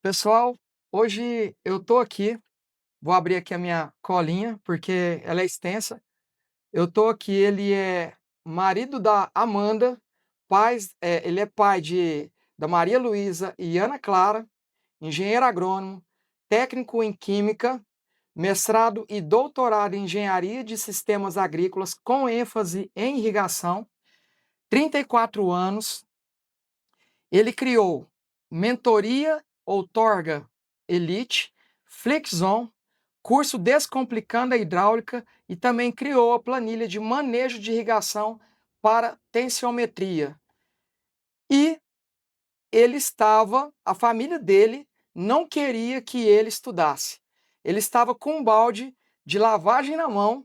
Pessoal, hoje eu tô aqui, vou abrir aqui a minha colinha, porque ela é extensa. Eu tô aqui, ele é marido da Amanda, ele é pai da Maria Luísa e Ana Clara, engenheiro agrônomo, técnico em química, mestrado e doutorado em engenharia de sistemas agrícolas com ênfase em irrigação, 34 anos. Ele criou Mentoria Outorga Elite, Flexon, curso Descomplicando a Hidráulica e também criou a planilha de manejo de irrigação para tensiometria. E a família dele não queria que ele estudasse. Ele estava com um balde de lavagem na mão,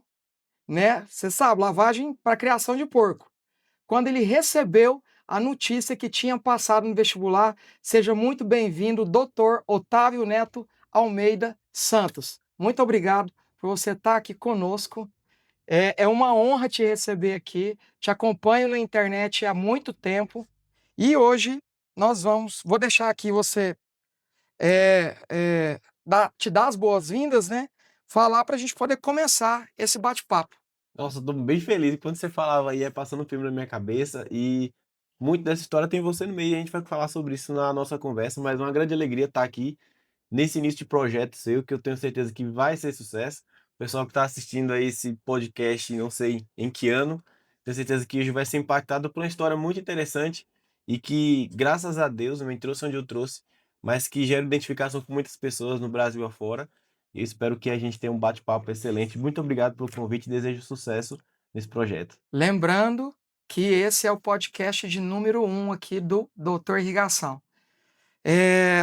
né? Você sabe, lavagem para criação de porco. Quando ele recebeu a notícia que tinha passado no vestibular, seja muito bem-vindo, doutor Otávio Neto Almeida Santos. Muito obrigado por você estar aqui conosco. É uma honra te receber aqui. Te acompanho na internet há muito tempo. E hoje vou deixar aqui você te dar as boas-vindas, né? Falar para a gente poder começar esse bate-papo. Nossa, eu tô bem feliz. Quando você falava aí, ia passando um filme na minha cabeça e muito dessa história tem você no meio. A gente vai falar sobre isso na nossa conversa, mas é uma grande alegria estar aqui nesse início de projeto seu, que eu tenho certeza que vai ser sucesso. O pessoal que está assistindo aí esse podcast, não sei em que ano, tenho certeza que hoje vai ser impactado por uma história muito interessante e que, graças a Deus, me trouxe onde eu trouxe, mas que gera identificação com muitas pessoas no Brasil afora. E eu espero que a gente tenha um bate-papo excelente. Muito obrigado pelo convite e desejo sucesso nesse projeto. Lembrando que esse é o podcast de número 1 aqui do Doutor Irrigação.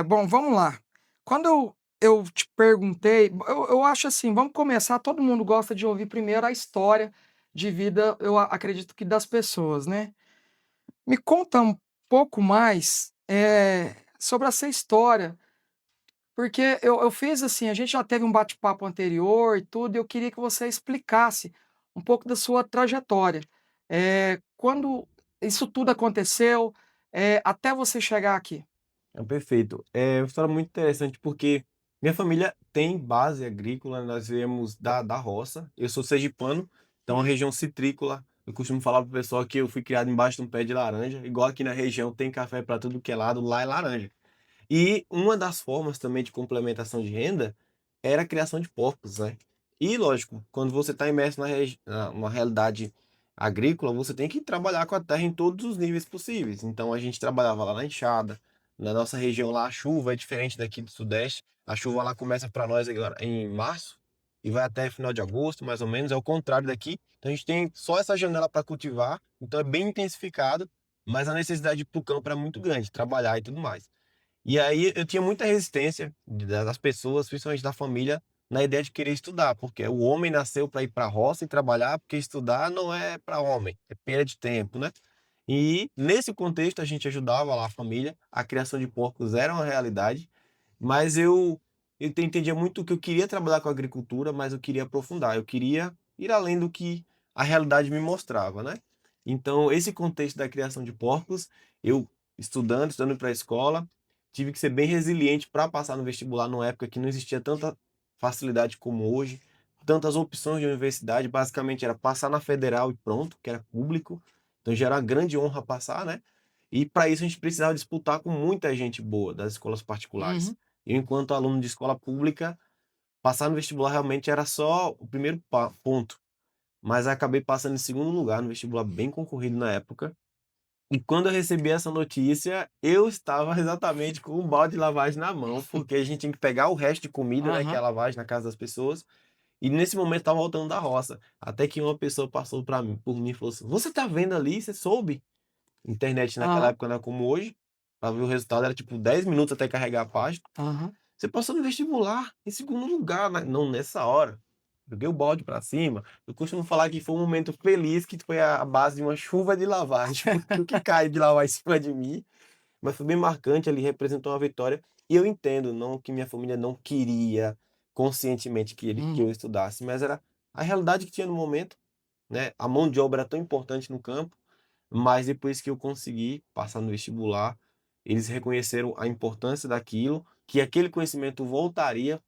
Bom, vamos lá. Quando eu te perguntei, eu acho assim, vamos começar, todo mundo gosta de ouvir primeiro a história de vida, acredito que das pessoas, né? Me conta um pouco mais sobre essa história, porque eu fiz assim, a gente já teve um bate-papo anterior e tudo, e eu queria que você explicasse um pouco da sua trajetória. Quando isso tudo aconteceu, até você chegar aqui. É perfeito. É uma história muito interessante porque minha família tem base agrícola, nós viemos da roça. Eu sou sergipano, então é uma região citrícola. Eu costumo falar pro pessoal que eu fui criado embaixo de um pé de laranja, igual aqui na região tem café para tudo que é lado, lá é laranja. E uma das formas também de complementação de renda era a criação de porcos, né? E lógico, quando você está imerso numa realidade agrícola, você tem que trabalhar com a terra em todos os níveis possíveis. Então a gente trabalhava lá na enxada, na nossa região lá a chuva é diferente daqui do Sudeste. A chuva lá começa para nós agora em março e vai até final de agosto, mais ou menos. É o contrário daqui. Então a gente tem só essa janela para cultivar, então é bem intensificado, mas a necessidade de ir para o campo era muito grande, trabalhar e tudo mais. E aí eu tinha muita resistência das pessoas, principalmente da família, na ideia de querer estudar, porque o homem nasceu para ir para a roça e trabalhar, porque estudar não é para homem, é perda de tempo, né? E nesse contexto a gente ajudava lá a família, a criação de porcos era uma realidade, mas eu entendia muito que eu queria trabalhar com agricultura, mas eu queria aprofundar, eu queria ir além do que a realidade me mostrava, né? Então, esse contexto da criação de porcos, eu estudando para a escola, tive que ser bem resiliente para passar no vestibular numa época que não existia tanta facilidade como hoje, tantas opções de universidade, basicamente era passar na federal e pronto, que era público, então já era uma grande honra passar, né? E para isso a gente precisava disputar com muita gente boa das escolas particulares. Uhum. Eu, enquanto aluno de escola pública, passar no vestibular realmente era só o primeiro ponto, mas acabei passando em segundo lugar no vestibular bem concorrido na época. E quando eu recebi essa notícia, eu estava exatamente com um balde de lavagem na mão, porque a gente tinha que pegar o resto de comida, né, que é a Aham. lavagem na casa das pessoas, e nesse momento estava voltando da roça. Até que uma pessoa passou por mim e falou assim: Você tá vendo ali? Você soube? Internet naquela Aham. época não era como hoje, para ver o resultado era tipo 10 minutos até carregar a página. Aham. Você passou no vestibular, em segundo lugar, não nessa hora. Joguei o balde pra cima. Eu costumo falar que foi um momento feliz, que foi a base de uma chuva de lavagem, porque o que caiu de lavar em cima de mim, mas foi bem marcante, ali representou uma vitória. E eu entendo, não que minha família não queria conscientemente que eu Uhum. estudasse, mas era a realidade que tinha no momento, né? A mão de obra era tão importante no campo, mas depois que eu consegui passar no vestibular, eles reconheceram a importância daquilo que aquele conhecimento voltaria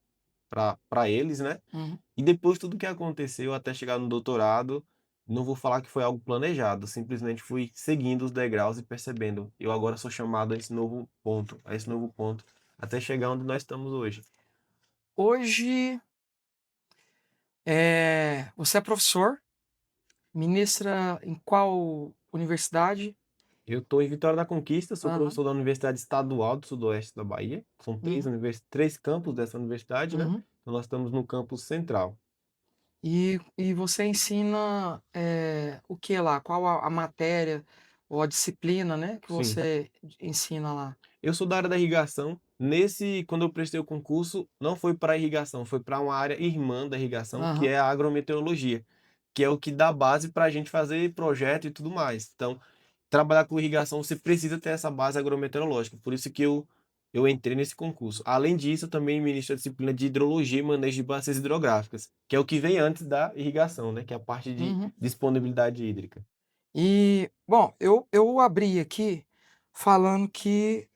para eles, né. uhum. E depois tudo que aconteceu até chegar no doutorado, não vou falar que foi algo planejado, simplesmente fui seguindo os degraus e percebendo, eu agora sou chamado a esse novo ponto, até chegar onde nós estamos hoje. Hoje, você é professor, ministra em qual universidade? Eu estou em Vitória da Conquista, sou Aham, professor da Universidade Estadual do Sudoeste da Bahia, são uhum, 3 campos dessa universidade, né, uhum. então nós estamos no campus central. E você ensina, o que lá? Qual a matéria ou a disciplina, né, que Sim. você ensina lá? Eu sou da área da irrigação. Quando eu prestei o concurso, não foi para irrigação, foi para uma área irmã da irrigação, que Aham, é a agrometeorologia, que é o que dá base para a gente fazer projeto e tudo mais. Então, trabalhar com irrigação, você precisa ter essa base agrometeorológica. Por isso que eu entrei nesse concurso. Além disso, eu também ministro a disciplina de hidrologia e manejo de bacias hidrográficas, que é o que vem antes da irrigação, né? Que é a parte de uhum. disponibilidade hídrica. E, bom, eu abri aqui falando que,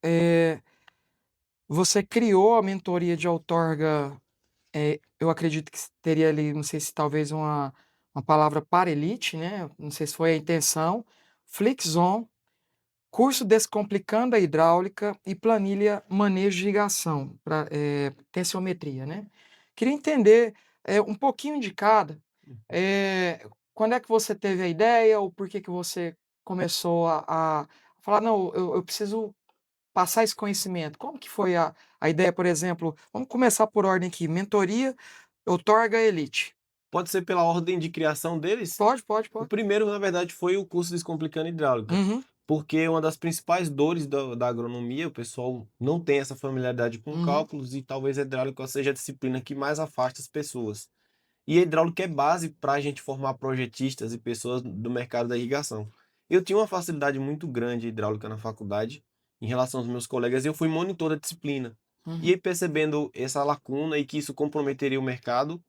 eh, você criou a mentoria de outorga. Eu acredito que teria ali, não sei se talvez uma palavra para elite, né, não sei se foi a intenção, Flixon, curso Descomplicando a Hidráulica e planilha Manejo de Irrigação, para tensiometria, né. Queria entender, um pouquinho de cada, quando é que você teve a ideia ou por que que você começou a falar: "Não, eu preciso passar esse conhecimento". Como que foi a ideia, por exemplo, vamos começar por ordem aqui, mentoria outorga elite. Pode ser pela ordem de criação deles? Pode, pode, O pode. primeiro, na verdade, foi o curso Descomplicando Hidráulica, Uhum, porque uma das principais dores da agronomia, o pessoal não tem essa familiaridade com uhum, cálculos e talvez a hidráulica seja a disciplina que mais afasta as pessoas. E a hidráulica é base para a gente formar projetistas e pessoas do mercado da irrigação. Eu tinha uma facilidade muito grande em hidráulica na faculdade, em relação aos meus colegas, e eu fui monitor da disciplina. E uhum, aí, percebendo essa lacuna e que isso comprometeria o mercado,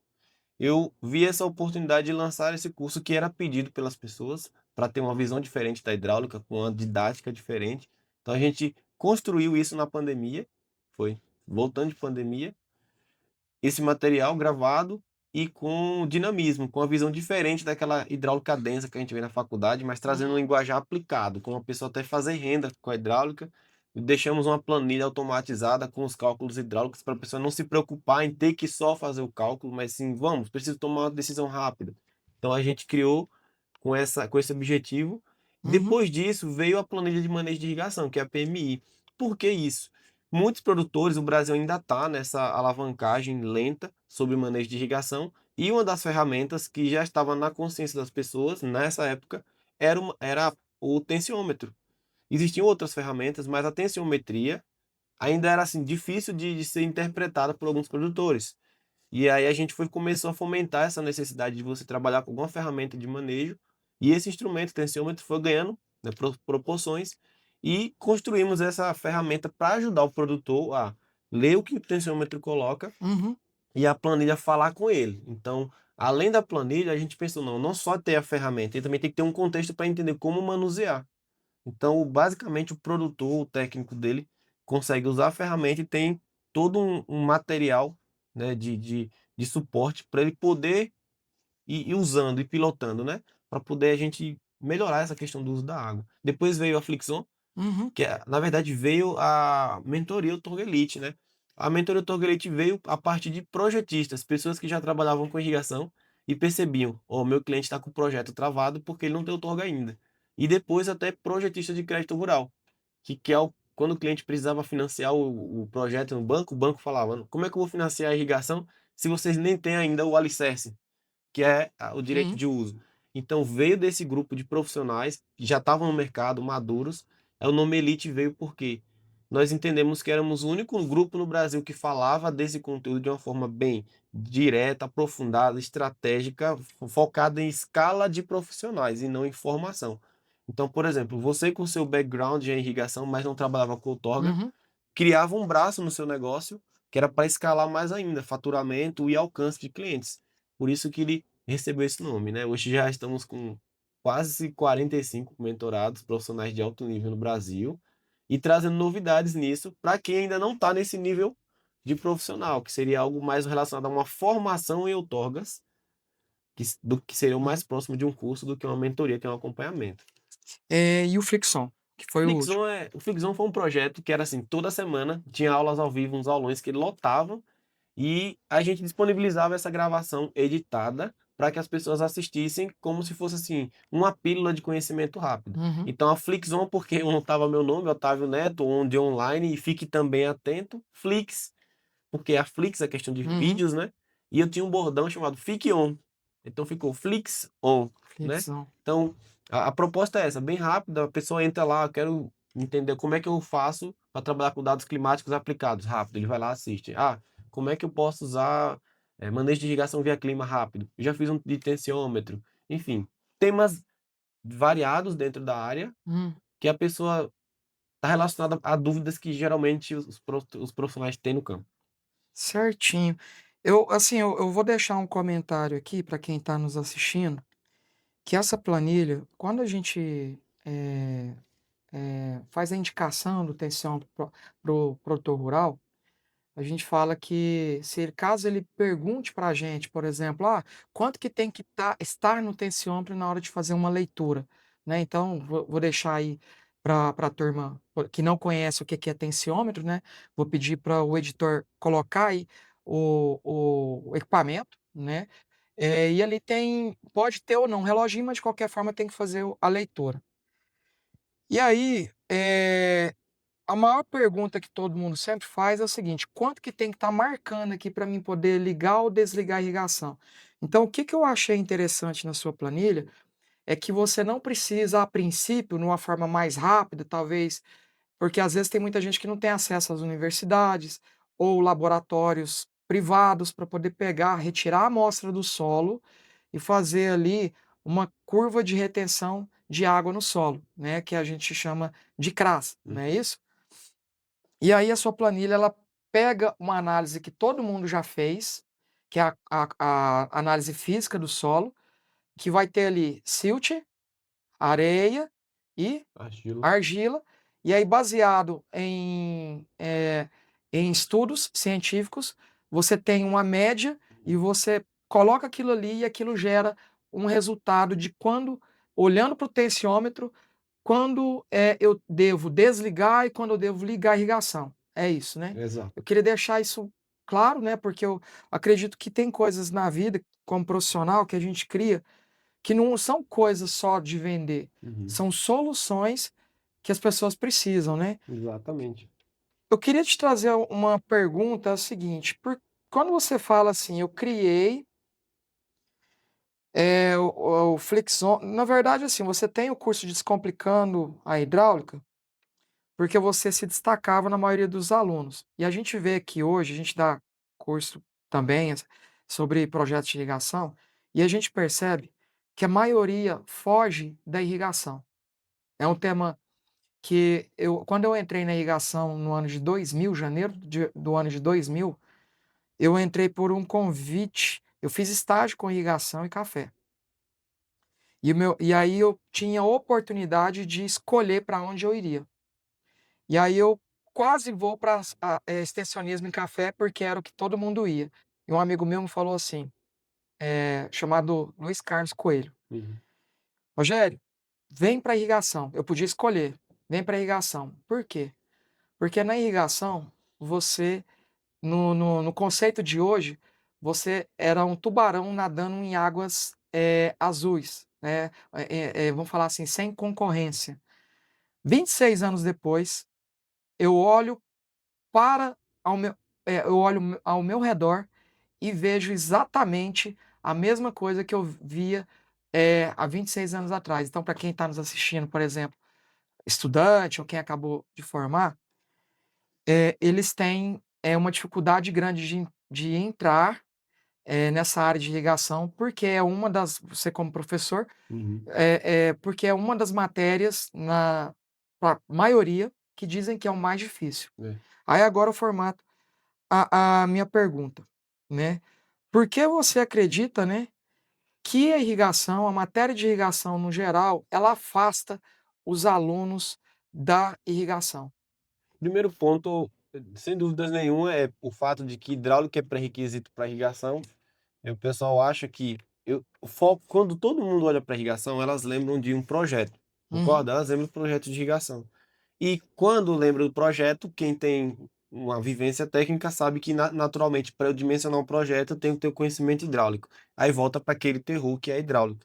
eu vi essa oportunidade de lançar esse curso que era pedido pelas pessoas para ter uma visão diferente da hidráulica, com uma didática diferente. Então a gente construiu isso na pandemia, foi voltando de pandemia, esse material gravado e com dinamismo, com uma visão diferente daquela hidráulica densa que a gente vê na faculdade, mas trazendo um uhum, linguajar aplicado, como a pessoa até fazer renda com a hidráulica. E deixamos uma planilha automatizada com os cálculos hidráulicos para a pessoa não se preocupar em ter que só fazer o cálculo, mas sim, vamos, preciso tomar uma decisão rápida. Então a gente criou com esse objetivo. uhum, Depois disso, veio a planilha de manejo de irrigação, que é a PMI. Por que isso? Muitos produtores, o Brasil ainda está nessa alavancagem lenta sobre o manejo de irrigação, e uma das ferramentas que já estava na consciência das pessoas nessa época era o tensiômetro. Existiam outras ferramentas, mas a tensiometria ainda era assim difícil de ser interpretada por alguns produtores. E aí a gente começou a fomentar essa necessidade de você trabalhar com alguma ferramenta de manejo, e esse instrumento, o tensiômetro, foi ganhando, né, proporções, e construímos essa ferramenta para ajudar o produtor a ler o que o tensiômetro coloca uhum, e a planilha falar com ele. Então, além da planilha, a gente pensou, não só ter a ferramenta, ele também tem que ter um contexto para entender como manusear. Então, basicamente, o produtor, o técnico dele, consegue usar a ferramenta e tem todo um material, né, de suporte para ele poder ir usando e pilotando, né, para poder a gente melhorar essa questão do uso da água. Depois veio a Flixon, uhum, que na verdade veio a mentoria Torgelite, né. A mentoria Torgelite veio a partir de projetistas, pessoas que já trabalhavam com irrigação e percebiam: "Ó, o meu cliente está com o projeto travado porque ele não tem o Torga ainda". E depois até projetistas de crédito rural, que é quando o cliente precisava financiar o projeto no banco, o banco falava: "Como é que eu vou financiar a irrigação se vocês nem têm ainda o alicerce?" Que é o direito uhum, de uso. Então veio desse grupo de profissionais que já estavam no mercado, maduros, o nome Elite veio porque nós entendemos que éramos o único grupo no Brasil que falava desse conteúdo de uma forma bem direta, aprofundada, estratégica, focada em escala de profissionais e não em formação. Então, por exemplo, você com seu background em irrigação, mas não trabalhava com outorga, uhum, criava um braço no seu negócio, que era para escalar mais ainda, faturamento e alcance de clientes. Por isso que ele recebeu esse nome, né. Hoje já estamos com quase 45 mentorados profissionais de alto nível no Brasil, e trazendo novidades nisso para quem ainda não está nesse nível de profissional, que seria algo mais relacionado a uma formação em outorgas, do que seria o mais Uhum. próximo de um curso do que uma mentoria, que é um acompanhamento. E o Flixon, que foi o último? O Flixon foi um projeto que era assim, toda semana tinha aulas ao vivo, uns aulões que lotavam, e a gente disponibilizava essa gravação editada para que as pessoas assistissem como se fosse assim, uma pílula de conhecimento rápido. Uhum, Então a Flixon, porque onde estava meu nome, Otávio Neto, onde online, e fique também atento, Flix, porque a Flix é questão de uhum. vídeos, né? E eu tinha um bordão chamado Fique On. Então ficou Flix On, né? Flixon. Então a proposta é essa, bem rápida, a pessoa entra lá, eu quero entender como é que eu faço para trabalhar com dados climáticos aplicados, rápido, ele vai lá assiste. Ah, como é que eu posso usar manejo de irrigação via clima rápido? Eu já fiz um de tensiômetro, enfim, temas variados dentro da área Hum, que a pessoa está relacionada a dúvidas que geralmente os profissionais têm no campo. certinho. Eu vou deixar um comentário aqui para quem está nos assistindo, que essa planilha, quando a gente, eh faz a indicação do tensiômetro para o produtor rural, a gente fala que se ele caso ele pergunte para a gente, por exemplo: "Ah, quanto que tem que estar no tensiômetro na hora de fazer uma leitura?", né, então vou deixar aí para a turma que não conhece o que que é tensiômetro, né, vou pedir para o editor colocar aí o equipamento, né, e ali tem pode ter ou não um reloginho, mas de qualquer forma tem que fazer a leitura. E aí, a maior pergunta que todo mundo sempre faz é o seguinte: quanto que tem que estar marcando aqui para mim poder ligar ou desligar a irrigação? Então, o que que eu achei interessante na sua planilha é que você não precisa, a princípio, numa forma mais rápida, talvez, porque às vezes tem muita gente que não tem acesso às universidades ou laboratórios privados para poder pegar, retirar a amostra do solo e fazer ali uma curva de retenção de água no solo, né, que a gente chama de CRAS, não é Uhum. isso? E aí a sua planilha ela pega uma análise que todo mundo já fez, que é a análise física do solo, que vai ter ali silt, areia e Argila. argila, e aí baseado em estudos científicos, você tem uma média e você coloca aquilo ali e aquilo gera um resultado de quando, olhando para o tensiômetro, quando, eu devo desligar e quando eu devo ligar a irrigação. É isso, né. Exato. Eu queria deixar isso claro, né, porque eu acredito que tem coisas na vida, como profissional, que a gente cria, que não são coisas só de vender, Uhum. são soluções que as pessoas precisam, né. Exatamente. Eu queria te trazer uma pergunta, é o seguinte, quando você fala assim: "Eu criei, o Flexon", na verdade, assim, você tem o curso Descomplicando a Hidráulica, porque você se destacava na maioria dos alunos. E a gente vê que hoje, a gente dá curso também sobre projetos de irrigação, e a gente percebe que a maioria foge da irrigação. É um tema que quando eu entrei na irrigação no ano de 2000, janeiro do ano de 2000, eu entrei por um convite, eu fiz estágio com irrigação e café. E aí eu tinha a oportunidade de escolher para onde eu iria. E aí eu quase vou para extensionismo em café, porque era o que todo mundo ia. E um amigo meu me falou assim, chamado Luiz Carlos Coelho: Uhum. "Rogério, vem para irrigação". Eu podia escolher, vem para irrigação. Por quê? Porque na irrigação, você no conceito de hoje, você era um tubarão nadando em águas, azuis, né, vamos falar assim, sem concorrência. 26 anos depois, eu olho para ao meu eu olho ao meu redor e vejo exatamente a mesma coisa que eu via, há 26 anos atrás. Então, para quem está nos assistindo, por exemplo, estudante ou quem acabou de formar, eles têm, uma dificuldade grande de entrar, nessa área de irrigação, porque é uma das você como professor, Uhum. porque é uma das matérias pra maioria, que dizem que é o mais difícil. É. Aí agora o formato a minha pergunta, né, por que você acredita, né, que a irrigação, a matéria de irrigação no geral, ela afasta os alunos da irrigação? Primeiro ponto, sem dúvidas nenhuma, é o fato de que hidráulica é pré-requisito para irrigação. E o pessoal acha que o foco, quando todo mundo olha para irrigação, elas lembram de um projeto, Uhum, concorda? Elas lembram do projeto de irrigação. E quando lembra do projeto, quem tem uma vivência técnica sabe que naturalmente para eu dimensionar um projeto eu tenho que ter o conhecimento hidráulico. Aí volta para aquele terror que é hidráulico.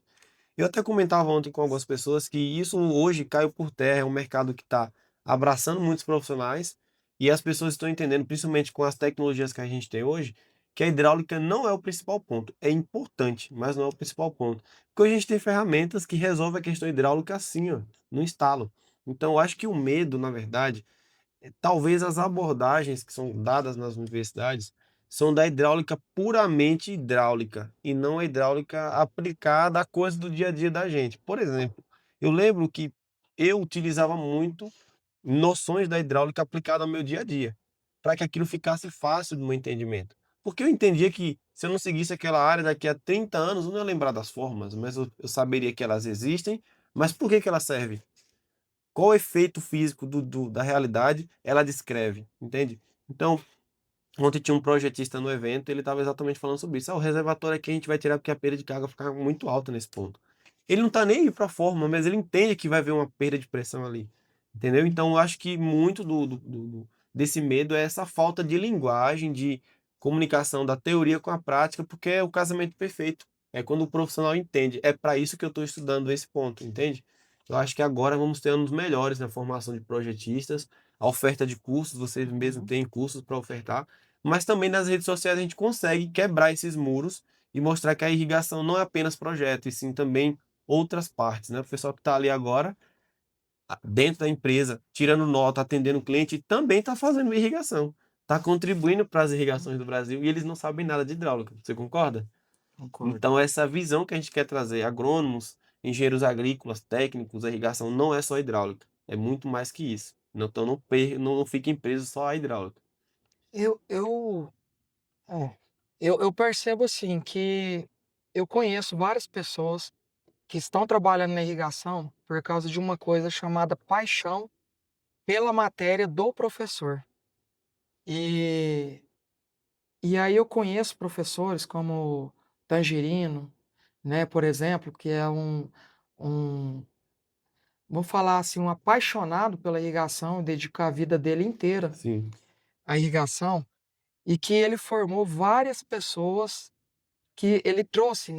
Eu até comentava ontem com algumas pessoas que isso hoje caiu por terra, é um mercado que está abraçando muitos profissionais e as pessoas estão entendendo, principalmente com as tecnologias que a gente tem hoje, que a hidráulica não é o principal ponto. É importante, mas não é o principal ponto. Porque hoje a gente tem ferramentas que resolvem a questão hidráulica assim, ó, no instalo. Então, eu acho que o medo, na verdade, talvez as abordagens que são dadas nas universidades são da hidráulica puramente hidráulica e não a hidráulica aplicada à coisa do dia a dia da gente. Por exemplo, eu lembro que eu utilizava muito noções da hidráulica aplicada ao meu dia a dia, para que aquilo ficasse fácil do meu entendimento. Porque eu entendia que se eu não seguisse aquela área daqui a 30 anos, eu não ia lembrar das formas, mas eu saberia que elas existem, mas por que que elas servem? Qual o efeito físico da realidade ela descreve, entende? Então, ontem tinha um projetista no evento, ele estava exatamente falando sobre isso. Ah, o reservatório aqui a gente vai tirar porque a perda de carga fica muito alta nesse ponto. Ele não está nem aí para a forma, mas ele entende que vai haver uma perda de pressão ali, entendeu? Então, eu acho que muito desse medo é essa falta de linguagem, de comunicação da teoria com a prática, porque é o casamento perfeito. É quando o profissional entende. É para isso que eu estou estudando esse ponto, entende? Eu acho que agora vamos ter anos melhores na formação de projetistas, a oferta de cursos, vocês mesmos uhum. têm cursos para ofertar, mas também nas redes sociais a gente consegue quebrar esses muros e mostrar que a irrigação não é apenas projeto, e sim também outras partes, né? O pessoal que está ali agora, dentro da empresa, tirando nota, atendendo o cliente, também está fazendo irrigação, está contribuindo para as irrigações do Brasil e eles não sabem nada de hidráulica. Você concorda? Concordo. Então, essa visão que a gente quer trazer, agrônomos, engenheiros agrícolas, técnicos, a irrigação não é só hidráulica, é muito mais que isso. Então, não fiquem presos só à hidráulica. Eu eu é, eu percebo, assim, que eu conheço várias pessoas que estão trabalhando na irrigação por causa de uma coisa chamada paixão pela matéria do professor. E e aí eu conheço professores como Tangerino, né, por exemplo, que é um vamos falar assim, um apaixonado pela irrigação, dedica a vida dele inteira Sim, à irrigação, e que ele formou várias pessoas que ele trouxe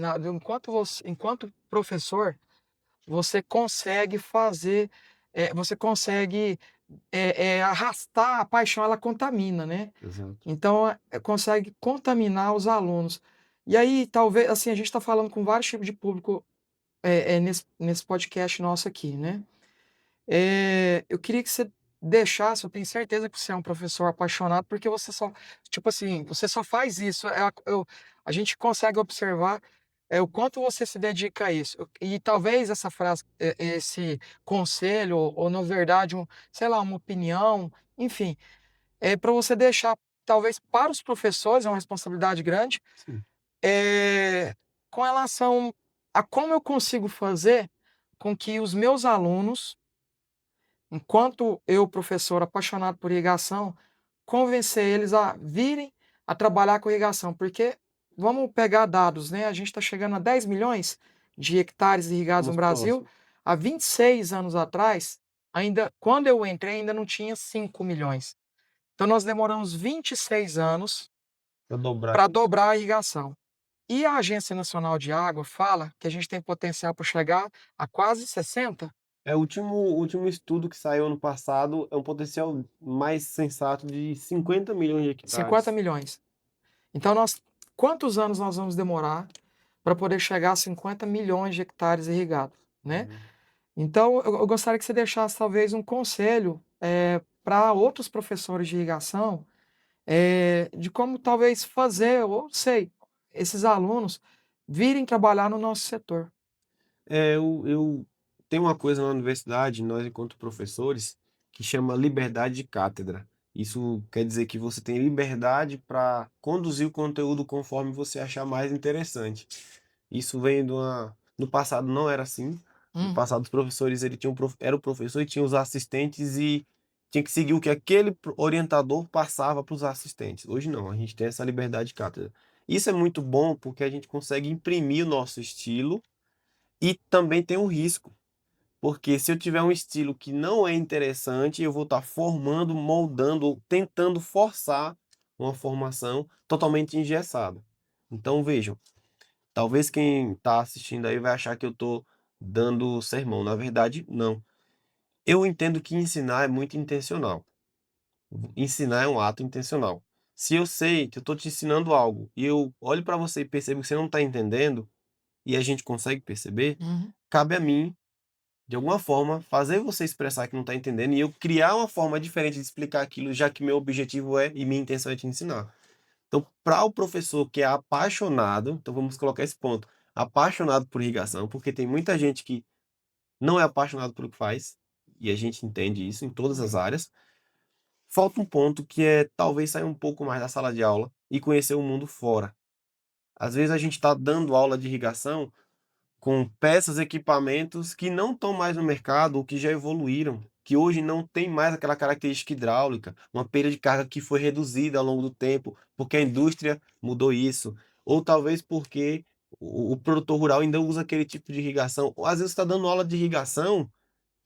enquanto professor, você consegue fazer, você consegue, arrastar a paixão, ela contamina, né. exato. Então, consegue contaminar os alunos. E aí, talvez assim, a gente está falando com vários tipos de público, nesse podcast nosso aqui, né. Eu queria que você deixasse, eu tenho certeza que você é um professor apaixonado, porque você só tipo assim, você só faz isso, a gente consegue observar, o quanto você se dedica a isso. E talvez essa frase, esse conselho ou na verdade sei lá, uma opinião, enfim, para você deixar talvez para os professores, é uma responsabilidade grande, Sim. eh, com relação a como eu consigo fazer com que os meus alunos, enquanto eu, professor apaixonado por irrigação, convencer eles a virem a trabalhar com irrigação, porque vamos pegar dados, né? A gente está chegando a 10 milhões de hectares irrigados no Estamos Brasil. próximos. Há 26 anos atrás, ainda quando eu entrei, ainda não tinha 5 milhões. Então nós demoramos 26 anos Para dobrar. para dobrar a irrigação. E a Agência Nacional de Água fala que a gente tem potencial para chegar a quase 60. É, o último estudo que saiu ano passado é um potencial mais sensato de 50 milhões de 50 hectares. milhões. Então nós quantos anos nós vamos demorar para poder chegar a 50 milhões de hectares irrigados, né. Uhum. Então eu gostaria que você deixasse talvez um conselho, para outros professores de irrigação, de como talvez fazer, ou sei, esses alunos virem trabalhar no nosso setor. Eu tenho uma coisa na universidade, nós enquanto professores, que chama liberdade de cátedra. Isso quer dizer que você tem liberdade para conduzir o conteúdo conforme você achar mais interessante. Isso vem no passado não era assim. No Uhum, passado, os professores, ele tinha era o professor e tinha os assistentes e tinha que seguir o que aquele orientador passava para os assistentes. Hoje não, a gente tem essa liberdade de cátedra. Isso é muito bom porque a gente consegue imprimir o nosso estilo e também tem um risco, porque se eu tiver um estilo que não é interessante, eu vou estar formando, moldando, ou tentando forçar uma formação totalmente engessada. Então vejam, talvez quem está assistindo aí vai achar que eu estou dando sermão. Na verdade, não. Eu entendo que ensinar é muito intencional. Ensinar é um ato intencional. Se eu sei que eu estou te ensinando algo e eu olho para você e percebo que você não está entendendo, e a gente consegue perceber, uhum. cabe a mim, de alguma forma, fazer você expressar que não está entendendo e eu criar uma forma diferente de explicar aquilo, já que meu objetivo é e minha intenção é te ensinar. Então, para o professor que é apaixonado, então vamos colocar esse ponto, apaixonado por irrigação, porque tem muita gente que não é apaixonado pelo que faz, e a gente entende isso em todas as áreas. Falta um ponto que é talvez sair um pouco mais da sala de aula e conhecer o mundo fora. Às vezes a gente está dando aula de irrigação com peças, equipamentos que não estão mais no mercado ou que já evoluíram, que hoje não tem mais aquela característica hidráulica, uma perda de carga que foi reduzida ao longo do tempo, porque a indústria mudou isso, ou talvez porque o produtor rural ainda usa aquele tipo de irrigação, ou às vezes está dando aula de irrigação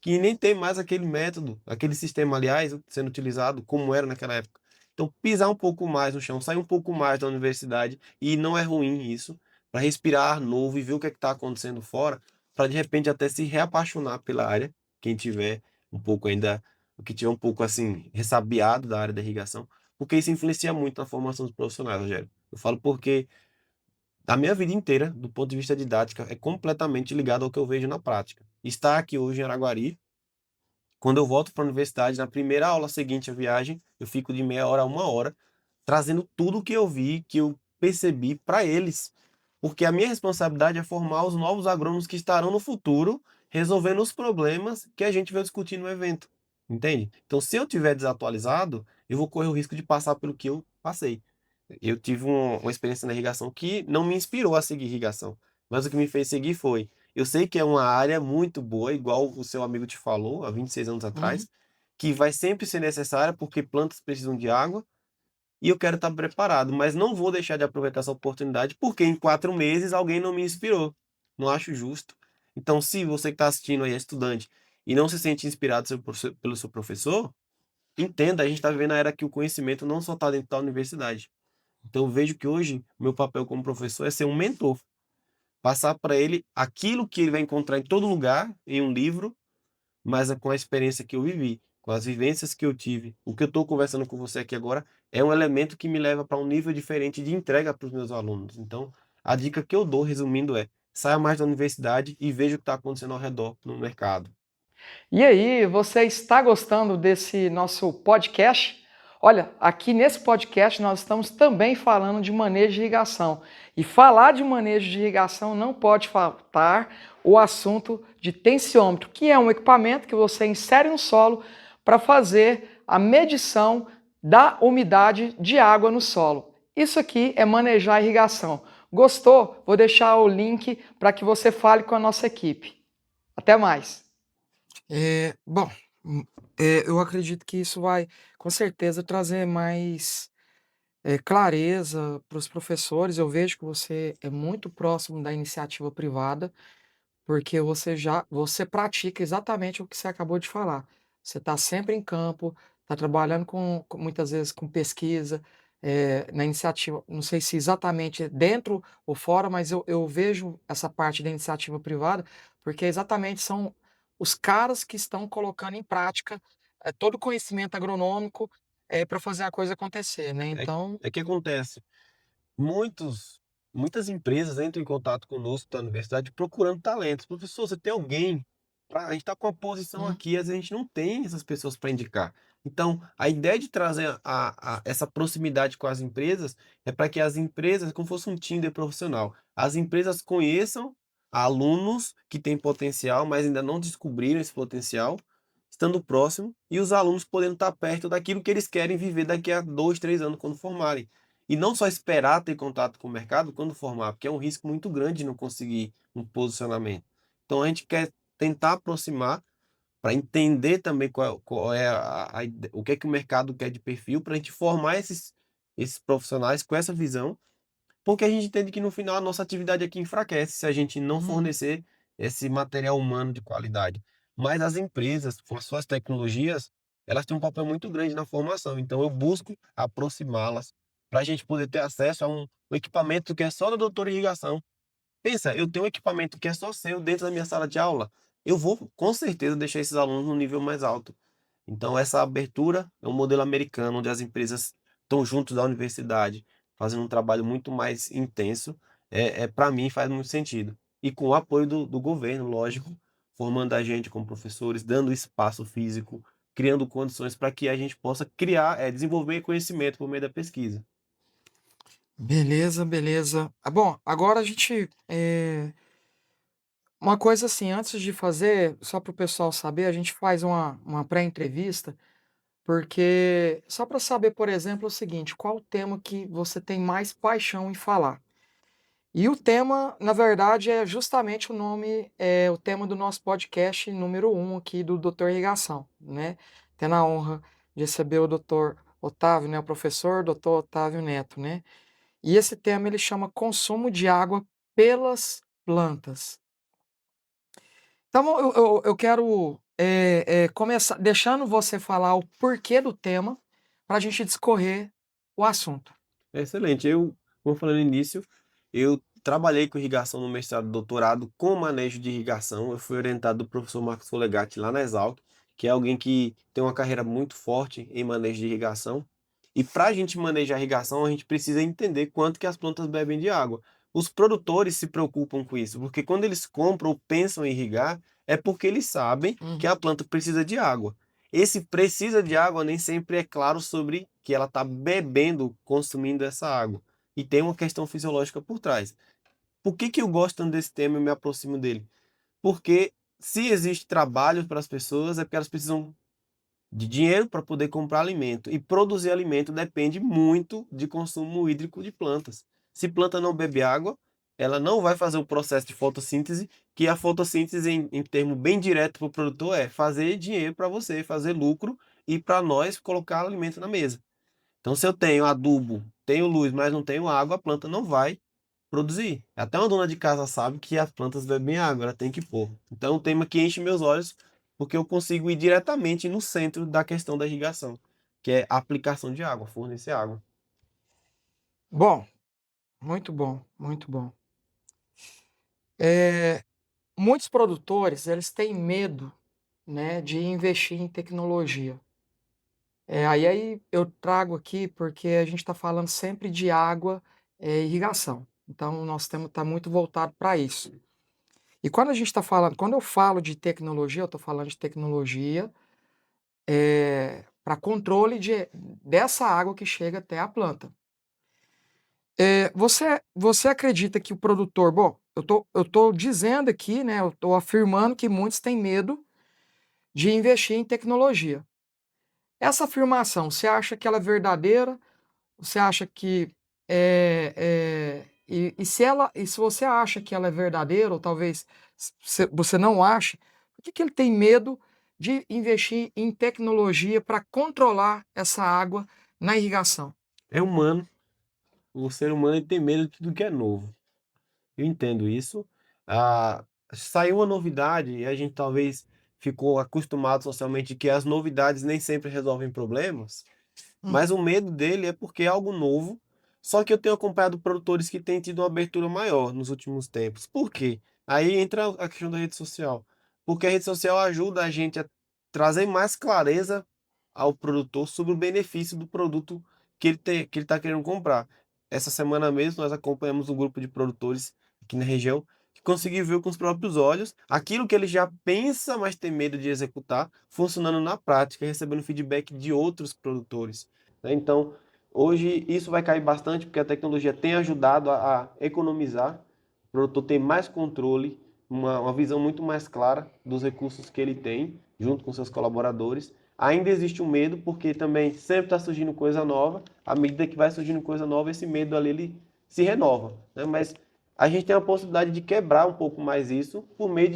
que nem tem mais aquele método, aquele sistema, aliás, sendo utilizado como era naquela época. Então, pisar um pouco mais no chão, sair um pouco mais da universidade, e não é ruim isso, para respirar novo e ver o que é que está acontecendo fora, para de repente até se reapaixonar pela área, quem tiver um pouco ainda, o que tiver um pouco assim, ressabiado da área da irrigação, porque isso influencia muito na formação dos profissionais, Rogério. Eu falo porque a minha vida inteira, do ponto de vista didática, é completamente ligado ao que eu vejo na prática. Estar aqui hoje em Araguari, quando eu volto para a universidade, na primeira aula seguinte à viagem, eu fico de meia hora a uma hora, trazendo tudo que eu vi, que eu percebi para eles. Porque a minha responsabilidade é formar os novos agrônomos que estarão no futuro resolvendo os problemas que a gente vai discutir no evento. Entende? Então, se eu tiver desatualizado, eu vou correr o risco de passar pelo que eu passei. Eu tive uma experiência na irrigação que não me inspirou a seguir irrigação, mas o que me fez seguir foi, eu sei que é uma área muito boa, igual o seu amigo te falou há 26 anos Uhum. atrás, que vai sempre ser necessária porque plantas precisam de água e eu quero estar preparado, mas não vou deixar de aproveitar essa oportunidade porque em 4 meses alguém não me inspirou. Não acho justo. Então, se você que está assistindo aí é estudante e não se sente inspirado pelo seu professor, entenda, a gente está vivendo a era que o conhecimento não só está dentro da universidade. Então, eu vejo que hoje meu papel como professor é ser um mentor, passar para ele aquilo que ele vai encontrar em todo lugar, em um livro, mas é com a experiência que eu vivi, com as vivências que eu tive. O que eu estou conversando com você aqui agora é um elemento que me leva para um nível diferente de entrega para os meus alunos. Então, a dica que eu dou, resumindo, é: saia mais da universidade e veja o que está acontecendo ao redor no mercado. E aí, você está gostando desse nosso podcast? Olha, aqui nesse podcast nós estamos também falando de manejo de irrigação. E falar de manejo de irrigação não pode faltar o assunto de tensiômetro, que é um equipamento que você insere no solo para fazer a medição da umidade de água no solo. Isso aqui é manejar a irrigação. Gostou? Vou deixar o link para que você fale com a nossa equipe. Até mais! Bom, hum, eu acredito que isso vai, com certeza, trazer mais, clareza para os professores. Eu vejo que você é muito próximo da iniciativa privada, porque você pratica exatamente o que você acabou de falar. Você está sempre em campo, está trabalhando com muitas vezes com pesquisa, na iniciativa, não sei se exatamente dentro ou fora, mas eu vejo essa parte da iniciativa privada, porque exatamente são os caras que estão colocando em prática, todo o conhecimento agronômico, para fazer a coisa acontecer, né, É, então é que acontece. Muitos muitas empresas entram em contato conosco da universidade procurando talentos. "Professor, você tem alguém pra a gente está com uma posição uhum, aqui", às vezes a gente não tem essas pessoas para indicar. Então, a ideia de trazer essa proximidade com as empresas é para que as empresas, como fosse um Tinder profissional, as empresas conheçam alunos que têm potencial, mas ainda não descobriram esse potencial, estando próximo, e os alunos podendo estar perto daquilo que eles querem viver daqui a 2, 3 anos quando formarem. E não só esperar ter contato com o mercado quando formar, porque é um risco muito grande de não conseguir um posicionamento. Então a gente quer tentar aproximar para entender também qual é o que é que o mercado quer de perfil, para a gente formar esses profissionais com essa visão, porque a gente entende que no final a nossa atividade aqui enfraquece se a gente não Uhum. fornecer esse material humano de qualidade. Mas as empresas, com as suas tecnologias, elas têm um papel muito grande na formação. Então eu busco aproximá-las para a gente poder ter acesso a um equipamento que é só da doutora irrigação. Pensa, eu tenho um equipamento que é só seu dentro da minha sala de aula. Eu vou com certeza deixar esses alunos no nível mais alto. Então, essa abertura é um modelo americano, onde as empresas estão juntos da universidade, fazendo um trabalho muito mais intenso. Para mim, faz muito sentido. E com o apoio do governo, lógico, formando a gente como professores, dando espaço físico, criando condições para que a gente possa criar, desenvolver conhecimento por meio da pesquisa. Beleza, beleza. Bom, agora a gente, uma coisa assim, antes de fazer, só para o pessoal saber, a gente faz uma pré-entrevista, porque só para saber, por exemplo, o seguinte, qual o tema que você tem mais paixão em falar? E o tema, na verdade, é justamente o nome, é o tema do nosso podcast número 1 aqui do Doutor Irrigação, né? Tendo a honra de receber o doutor Otávio, né? O professor doutor Otávio Neto, né? E esse tema ele chama consumo de água pelas plantas. Então eu quero começar deixando você falar o porquê do tema para a gente discorrer o assunto. É excelente. Como eu falei no início, eu trabalhei com irrigação no mestrado e doutorado com manejo de irrigação. Eu fui orientado do professor Marcos Folegatti lá na Exalc, que é alguém que tem uma carreira muito forte em manejo de irrigação. E para a gente manejar a irrigação, a gente precisa entender quanto que as plantas bebem de água. Os produtores se preocupam com isso, porque quando eles compram ou pensam em irrigar, é porque eles sabem que a Uhum. planta precisa de água. Esse precisa de água nem sempre é claro sobre que ela está bebendo, consumindo essa água. E tem uma questão fisiológica por trás. Por que que eu gosto tanto desse tema e me aproximo dele? Porque se existe trabalho para as pessoas, é porque elas precisam de dinheiro para poder comprar alimento. E produzir alimento depende muito de consumo hídrico de plantas. Se planta não bebe água, ela não vai fazer o processo de fotossíntese, que a fotossíntese, em termo bem direto para o produtor, é fazer dinheiro para você, fazer lucro e para nós colocar alimento na mesa. Então, se eu tenho adubo, tenho luz, mas não tenho água, a planta não vai produzir. Até uma dona de casa sabe que as plantas bebem água, ela tem que pôr. Então, é um tema que enche meus olhos, porque eu consigo ir diretamente no centro da questão da irrigação, que é a aplicação de água, fornecer água. Bom, muito bom, muito bom. Eh, Muitos produtores, eles têm medo, né, de investir em tecnologia. Aí eu trago aqui, porque a gente está falando sempre de água, e irrigação. Então o nosso tema está muito voltado para isso. E quando eu falo de tecnologia, eu estou falando de tecnologia, para controle dessa água que chega até a planta. Você acredita que o produtor, bom, eu tô dizendo aqui, né, eu estou afirmando que muitos têm medo de investir em tecnologia. Essa afirmação, você acha que ela é verdadeira? Você acha que e se você acha que ela é verdadeira, ou talvez você não ache, por que que ele tem medo de investir em tecnologia para controlar essa água na irrigação? É humano, o ser humano ele tem medo de tudo que é novo. Eu entendo isso. Saiu uma novidade e a gente talvez ficou acostumado socialmente que as novidades nem sempre resolvem problemas. Mas Uhum, o medo dele é porque é algo novo, só que eu tenho acompanhado produtores que têm tido uma abertura maior nos últimos tempos. Por quê? Aí entra a questão da rede social. Porque a rede social ajuda a gente a trazer mais clareza ao produtor sobre o benefício do produto que ele está querendo comprar. Essa semana mesmo nós acompanhamos um grupo de produtores aqui na região que conseguiu ver com os próprios olhos aquilo que ele já pensa, mas tem medo de executar, funcionando na prática, recebendo feedback de outros produtores, né? Então, hoje isso vai cair bastante porque a tecnologia tem ajudado a economizar, o produtor tem mais controle, uma visão muito mais clara dos recursos que ele tem, junto com seus colaboradores. Ainda existe um medo, porque também sempre está surgindo coisa nova. À medida que vai surgindo coisa nova, esse medo ali ele se renova, né? Mas a gente tem a possibilidade de quebrar um pouco mais isso por meio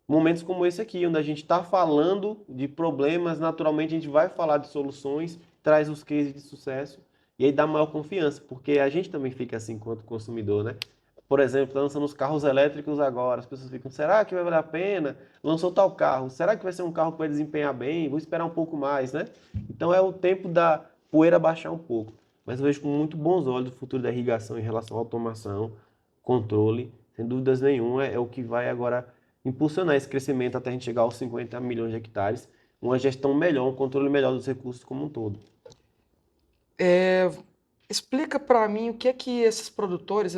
momentos como esse aqui, onde a gente está falando de problemas, naturalmente a gente vai falar de soluções, traz os cases de sucesso e aí dá maior confiança, porque a gente também fica assim enquanto consumidor, né? Por exemplo, lançando os carros elétricos agora, as pessoas ficam, será que vai valer a pena? Lançou tal carro, será que vai ser um carro que vai desempenhar bem? Vou esperar um pouco mais, né? Então é o tempo da poeira baixar um pouco. Mas eu vejo com muito bons olhos o futuro da irrigação em relação à automação, controle, sem dúvidas nenhuma, é o que vai agora impulsionar esse crescimento até a gente chegar aos 50 milhões de hectares, uma gestão melhor, um controle melhor dos recursos como um todo. É, explica para mim o que é que esses produtores,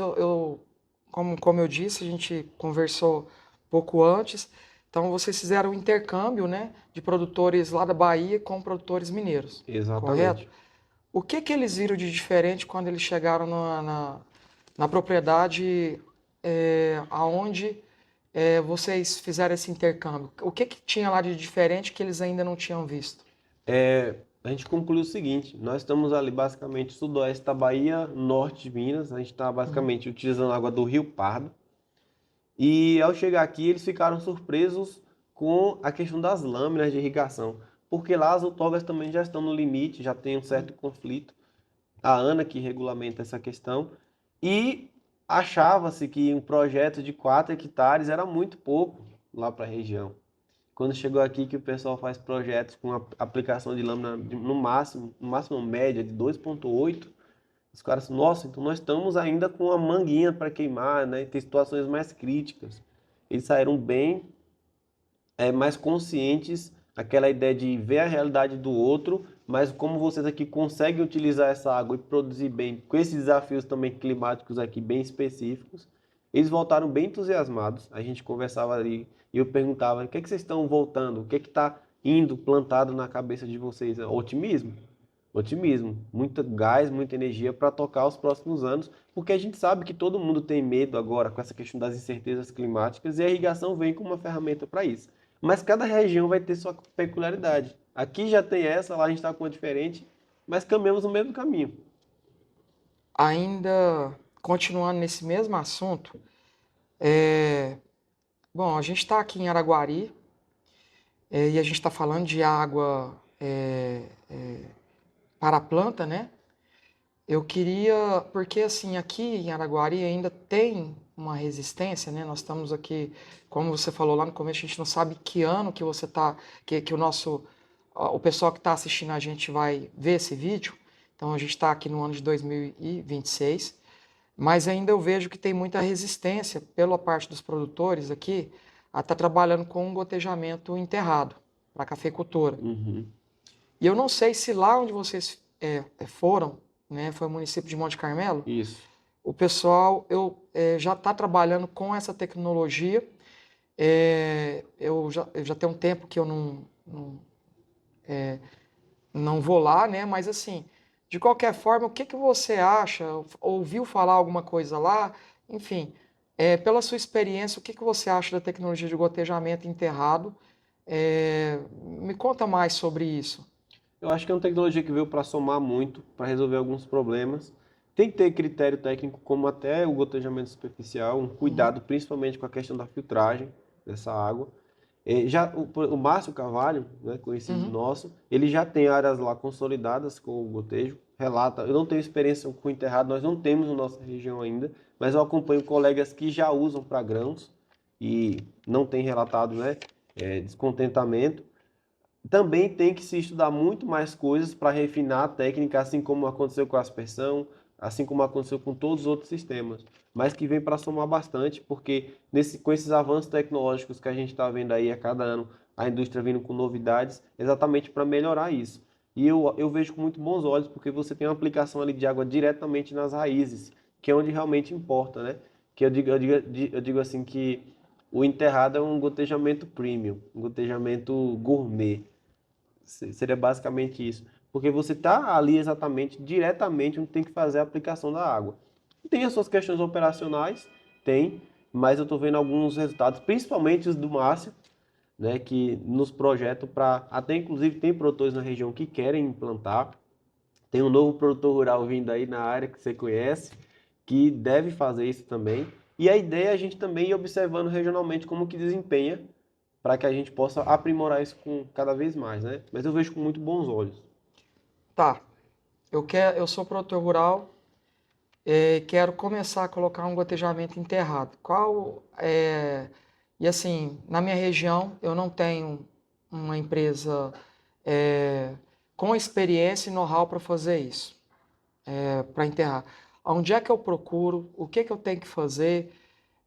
como eu disse, a gente conversou pouco antes, então vocês fizeram um intercâmbio, né, de produtores lá da Bahia com produtores mineiros, correto? Exatamente. O que que eles viram de diferente quando eles chegaram na propriedade aonde vocês fizeram esse intercâmbio? O que que tinha lá de diferente que eles ainda não tinham visto? A gente concluiu o seguinte, nós estamos ali basicamente sudoeste da Bahia, norte de Minas, a gente está Uhum. basicamente utilizando a água do Rio Pardo, e ao chegar aqui eles ficaram surpresos com a questão das lâminas de irrigação, porque lá as outorgas também já estão no limite, já tem um certo conflito, a ANA que regulamenta essa questão, e achava-se que um projeto de 4 hectares era muito pouco lá para a região. Quando chegou aqui que o pessoal faz projetos com aplicação de lâmina no máximo média de 2,8, os caras, nossa, então nós estamos ainda com a manguinha para queimar, né? Tem situações mais críticas. Eles saíram bem mais conscientes, aquela ideia de ver a realidade do outro, mas como vocês aqui conseguem utilizar essa água e produzir bem, com esses desafios também climáticos aqui bem específicos, eles voltaram bem entusiasmados. A gente conversava ali e eu perguntava: o que é que vocês estão voltando? O que é que está indo plantado na cabeça de vocês? Otimismo. Otimismo, muito gás, muita energia para tocar os próximos anos, porque a gente sabe que todo mundo tem medo agora com essa questão das incertezas climáticas e a irrigação vem como uma ferramenta para isso. Mas cada região vai ter sua peculiaridade. Aqui já tem essa, lá a gente está com uma diferente, mas caminhamos no mesmo caminho. Ainda continuando nesse mesmo assunto, é, bom, a gente está aqui em Araguari e a gente está falando de água para a planta, né? Eu queria, porque assim, aqui em Araguari ainda tem uma resistência, né? Nós estamos aqui, como você falou lá no começo, a gente não sabe que ano que você tá, que o pessoal que está assistindo a gente vai ver esse vídeo. Então a gente está aqui no ano de 2026, mas ainda eu vejo que tem muita resistência pela parte dos produtores aqui a estar trabalhando com um gotejamento enterrado para cafeicultura. Uhum. E eu não sei se lá onde vocês foram, né, foi o município de Monte Carmelo, Isso. o pessoal já está trabalhando com essa tecnologia. Eu já tenho um tempo que eu não vou lá, né? Mas assim, de qualquer forma, o que que você acha? Ouviu falar alguma coisa lá? Enfim, pela sua experiência, o que que você acha da tecnologia de gotejamento enterrado? Me conta mais sobre isso. Eu acho que é uma tecnologia que veio para somar muito, para resolver alguns problemas. Tem que ter critério técnico, como até o gotejamento superficial, um Uhum, cuidado principalmente com a questão da filtragem dessa água. Já o Márcio Carvalho, né, conhecido uhum. nosso, ele já tem áreas lá consolidadas com o gotejo, relata, eu não tenho experiência com enterrado, nós não temos na nossa região ainda, mas eu acompanho colegas que já usam para grãos e não tem relatado, né, descontentamento. Também tem que se estudar muito mais coisas para refinar a técnica, assim como aconteceu com a aspersão, assim como aconteceu com todos os outros sistemas, mas que vem para somar bastante, porque com esses avanços tecnológicos que a gente está vendo aí a cada ano, a indústria vindo com novidades, exatamente para melhorar isso. E eu vejo com muito bons olhos, porque você tem uma aplicação ali de água diretamente nas raízes, que é onde realmente importa, né? Que eu digo assim que o enterrado é um gotejamento premium, um gotejamento gourmet. Seria basicamente isso. Porque você está ali exatamente, diretamente, onde tem que fazer a aplicação da água. Tem as suas questões operacionais, tem, mas eu estou vendo alguns resultados, principalmente os do Márcio, né, que nos projetam para, até inclusive tem produtores na região que querem implantar, Tem um novo produtor rural vindo aí na área que você conhece, que deve fazer isso também. E a ideia é a gente também ir observando regionalmente como que desempenha, para que a gente possa aprimorar isso com cada vez mais, né? Mas eu vejo com muito bons olhos. Tá, eu sou produtor rural e quero começar a colocar um gotejamento enterrado. E assim, na minha região eu não tenho uma empresa é, com experiência e know-how para fazer isso, para enterrar. Onde é que eu procuro? O que que eu tenho que fazer?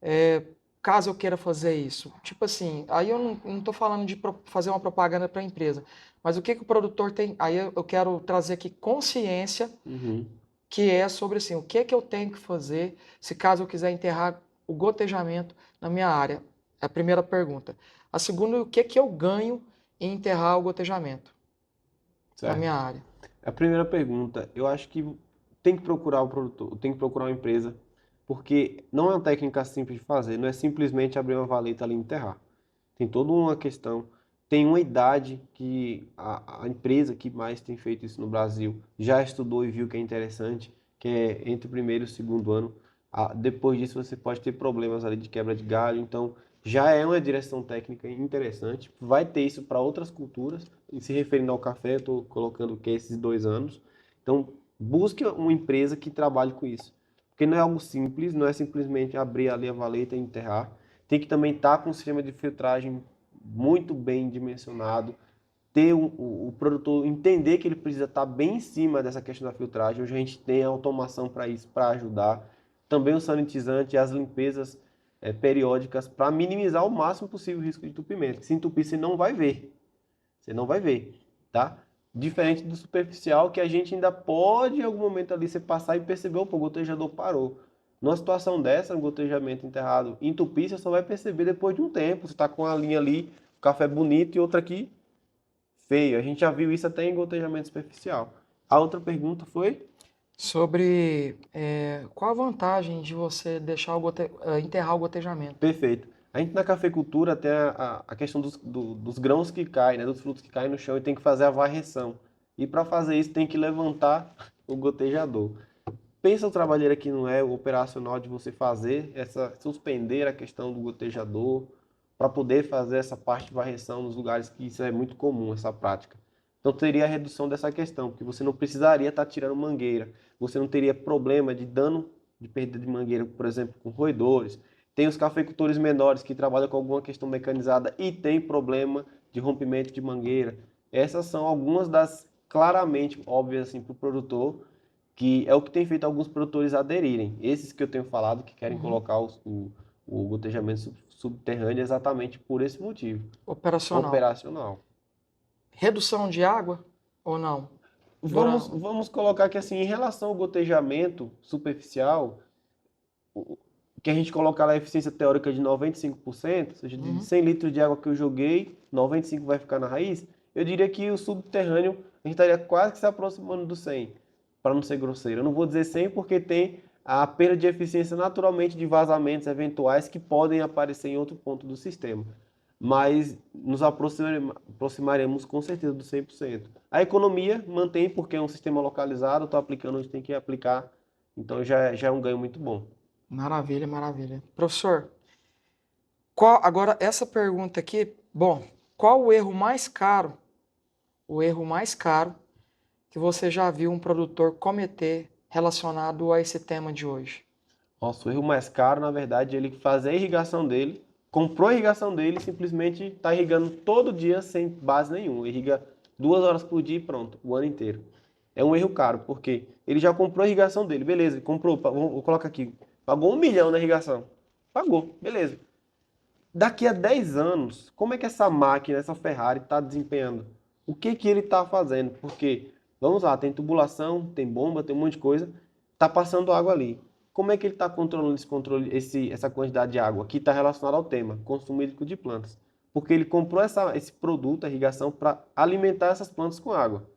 é, Caso eu queira fazer isso. Tipo assim, aí eu não estou falando de fazer uma propaganda para a empresa, mas o que que o produtor tem. Aí eu quero trazer aqui consciência, Uhum. que é sobre assim, o que que eu tenho que fazer se caso eu quiser enterrar o gotejamento na minha área. É a primeira pergunta. A segunda, o que que eu ganho em enterrar o gotejamento na Certo. minha área. A primeira pergunta, eu acho que tem que procurar o produtor, tem que procurar uma empresa, porque não é uma técnica simples de fazer, não é simplesmente abrir uma valeta ali e enterrar. Tem toda uma questão, tem uma idade que a empresa que mais tem feito isso no Brasil já estudou e viu que é interessante, que é entre o primeiro e o segundo ano. Depois disso você pode ter problemas ali de quebra de galho, então já é uma direção técnica interessante. Vai ter isso para outras culturas, e se referindo ao café, eu estou colocando que é esses 2 anos. Então busque uma empresa que trabalhe com isso, porque não é algo simples, não é simplesmente abrir ali a valeta e enterrar, tem que também estar com um sistema de filtragem muito bem dimensionado, ter o produtor entender que ele precisa estar bem em cima dessa questão da filtragem. Hoje a gente tem a automação para isso, para ajudar. Também o sanitizante e as limpezas periódicas para minimizar o máximo possível o risco de entupimento. Se entupir, você não vai ver. Você não vai ver, tá? Diferente do superficial, que a gente ainda pode, em algum momento ali, você passar e perceber, opa, o gotejador parou. Numa situação dessa, um gotejamento enterrado, entupir, você só vai perceber depois de um tempo. Você está com a linha ali, o café bonito e outra aqui feio. A gente já viu isso até em gotejamento superficial. A outra pergunta foi? Sobre qual a vantagem de você deixar enterrar o gotejamento. Perfeito. A gente na cafeicultura tem a questão dos grãos que caem, né, dos frutos que caem no chão e tem que fazer a varreção. E para fazer isso tem que levantar o gotejador. Pensa o trabalheiro que não é o operacional de você fazer suspender a questão do gotejador para poder fazer essa parte de varreção nos lugares que isso é muito comum, essa prática. Então teria a redução dessa questão, porque você não precisaria estar tirando mangueira, você não teria problema de dano de perda de mangueira, por exemplo, com roedores. Tem os cafeicultores menores que trabalham com alguma questão mecanizada e tem problema de rompimento de mangueira. Essas são algumas das claramente óbvias assim, para o produtor, que é o que tem feito alguns produtores aderirem. Esses que eu tenho falado que querem Uhum. colocar o gotejamento subterrâneo exatamente por esse motivo. Operacional. Operacional. Redução de água ou não? Vamos, Durante... vamos colocar que assim, em relação ao gotejamento superficial, que a gente colocar lá a eficiência teórica de 95%, ou seja, de Uhum. 100 litros de água que eu joguei, 95 vai ficar na raiz, eu diria que o subterrâneo a gente estaria quase que se aproximando do 100, para não ser grosseiro. Eu não vou dizer 100 porque tem a perda de eficiência naturalmente de vazamentos eventuais que podem aparecer em outro ponto do sistema. Mas nos aproximaremos com certeza do 100%. A economia mantém porque é um sistema localizado, estou aplicando onde tem que aplicar, então já é um ganho muito bom. Maravilha, maravilha. Professor, agora essa pergunta aqui, bom, qual o erro mais caro que você já viu um produtor cometer relacionado a esse tema de hoje? Nossa, o erro mais caro, na verdade, é ele fazer a irrigação dele, comprou a irrigação dele e simplesmente está irrigando todo dia sem base nenhuma. Irriga 2 horas por dia e pronto, o ano inteiro. É um erro caro, porque ele já comprou a irrigação dele, beleza, ele comprou, vou colocar aqui, pagou 1 milhão na irrigação. Pagou, beleza. Daqui a 10 anos, como é que essa máquina, essa Ferrari está desempenhando? O que que ele está fazendo? Porque, vamos lá, tem tubulação, tem bomba, tem um monte de coisa, está passando água ali. Como é que ele está controlando essa quantidade de água? Que está relacionado ao tema, consumo hídrico de plantas. Porque ele comprou esse produto, a irrigação, para alimentar essas plantas com água.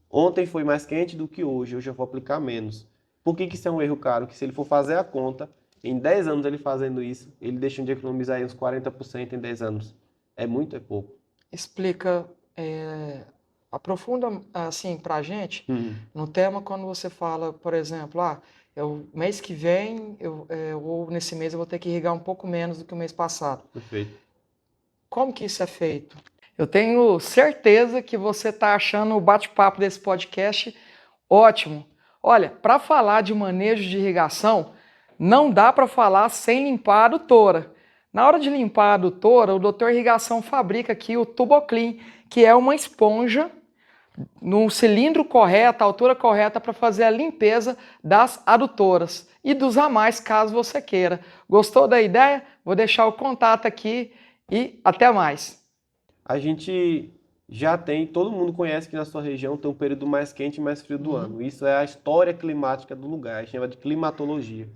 Ontem foi mais quente do que hoje eu vou aplicar menos. Por que que isso é um erro caro? Que se ele for fazer a conta, em 10 anos ele fazendo isso, ele deixa de economizar aí uns 40% em 10 anos. É muito, é pouco. Explica aprofunda assim para a gente Uhum. no tema quando você fala, por exemplo, mês que vem ou nesse mês eu vou ter que irrigar um pouco menos do que o mês passado. Perfeito. Como que isso é feito? Eu tenho certeza que você está achando o bate-papo desse podcast ótimo. Olha, para falar de manejo de irrigação, não dá para falar sem limpar a adutora. Na hora de limpar a adutora, o Doutor Irrigação fabrica aqui o Tuboclean, que é uma esponja no cilindro correto, a altura correta para fazer a limpeza das adutoras e dos ramais, caso você queira. Gostou da ideia? Vou deixar o contato aqui e até mais. A gente já tem, todo mundo conhece que na sua região tem um período mais quente e mais frio do ano. Isso é a história climática do lugar, a gente chama de climatologia.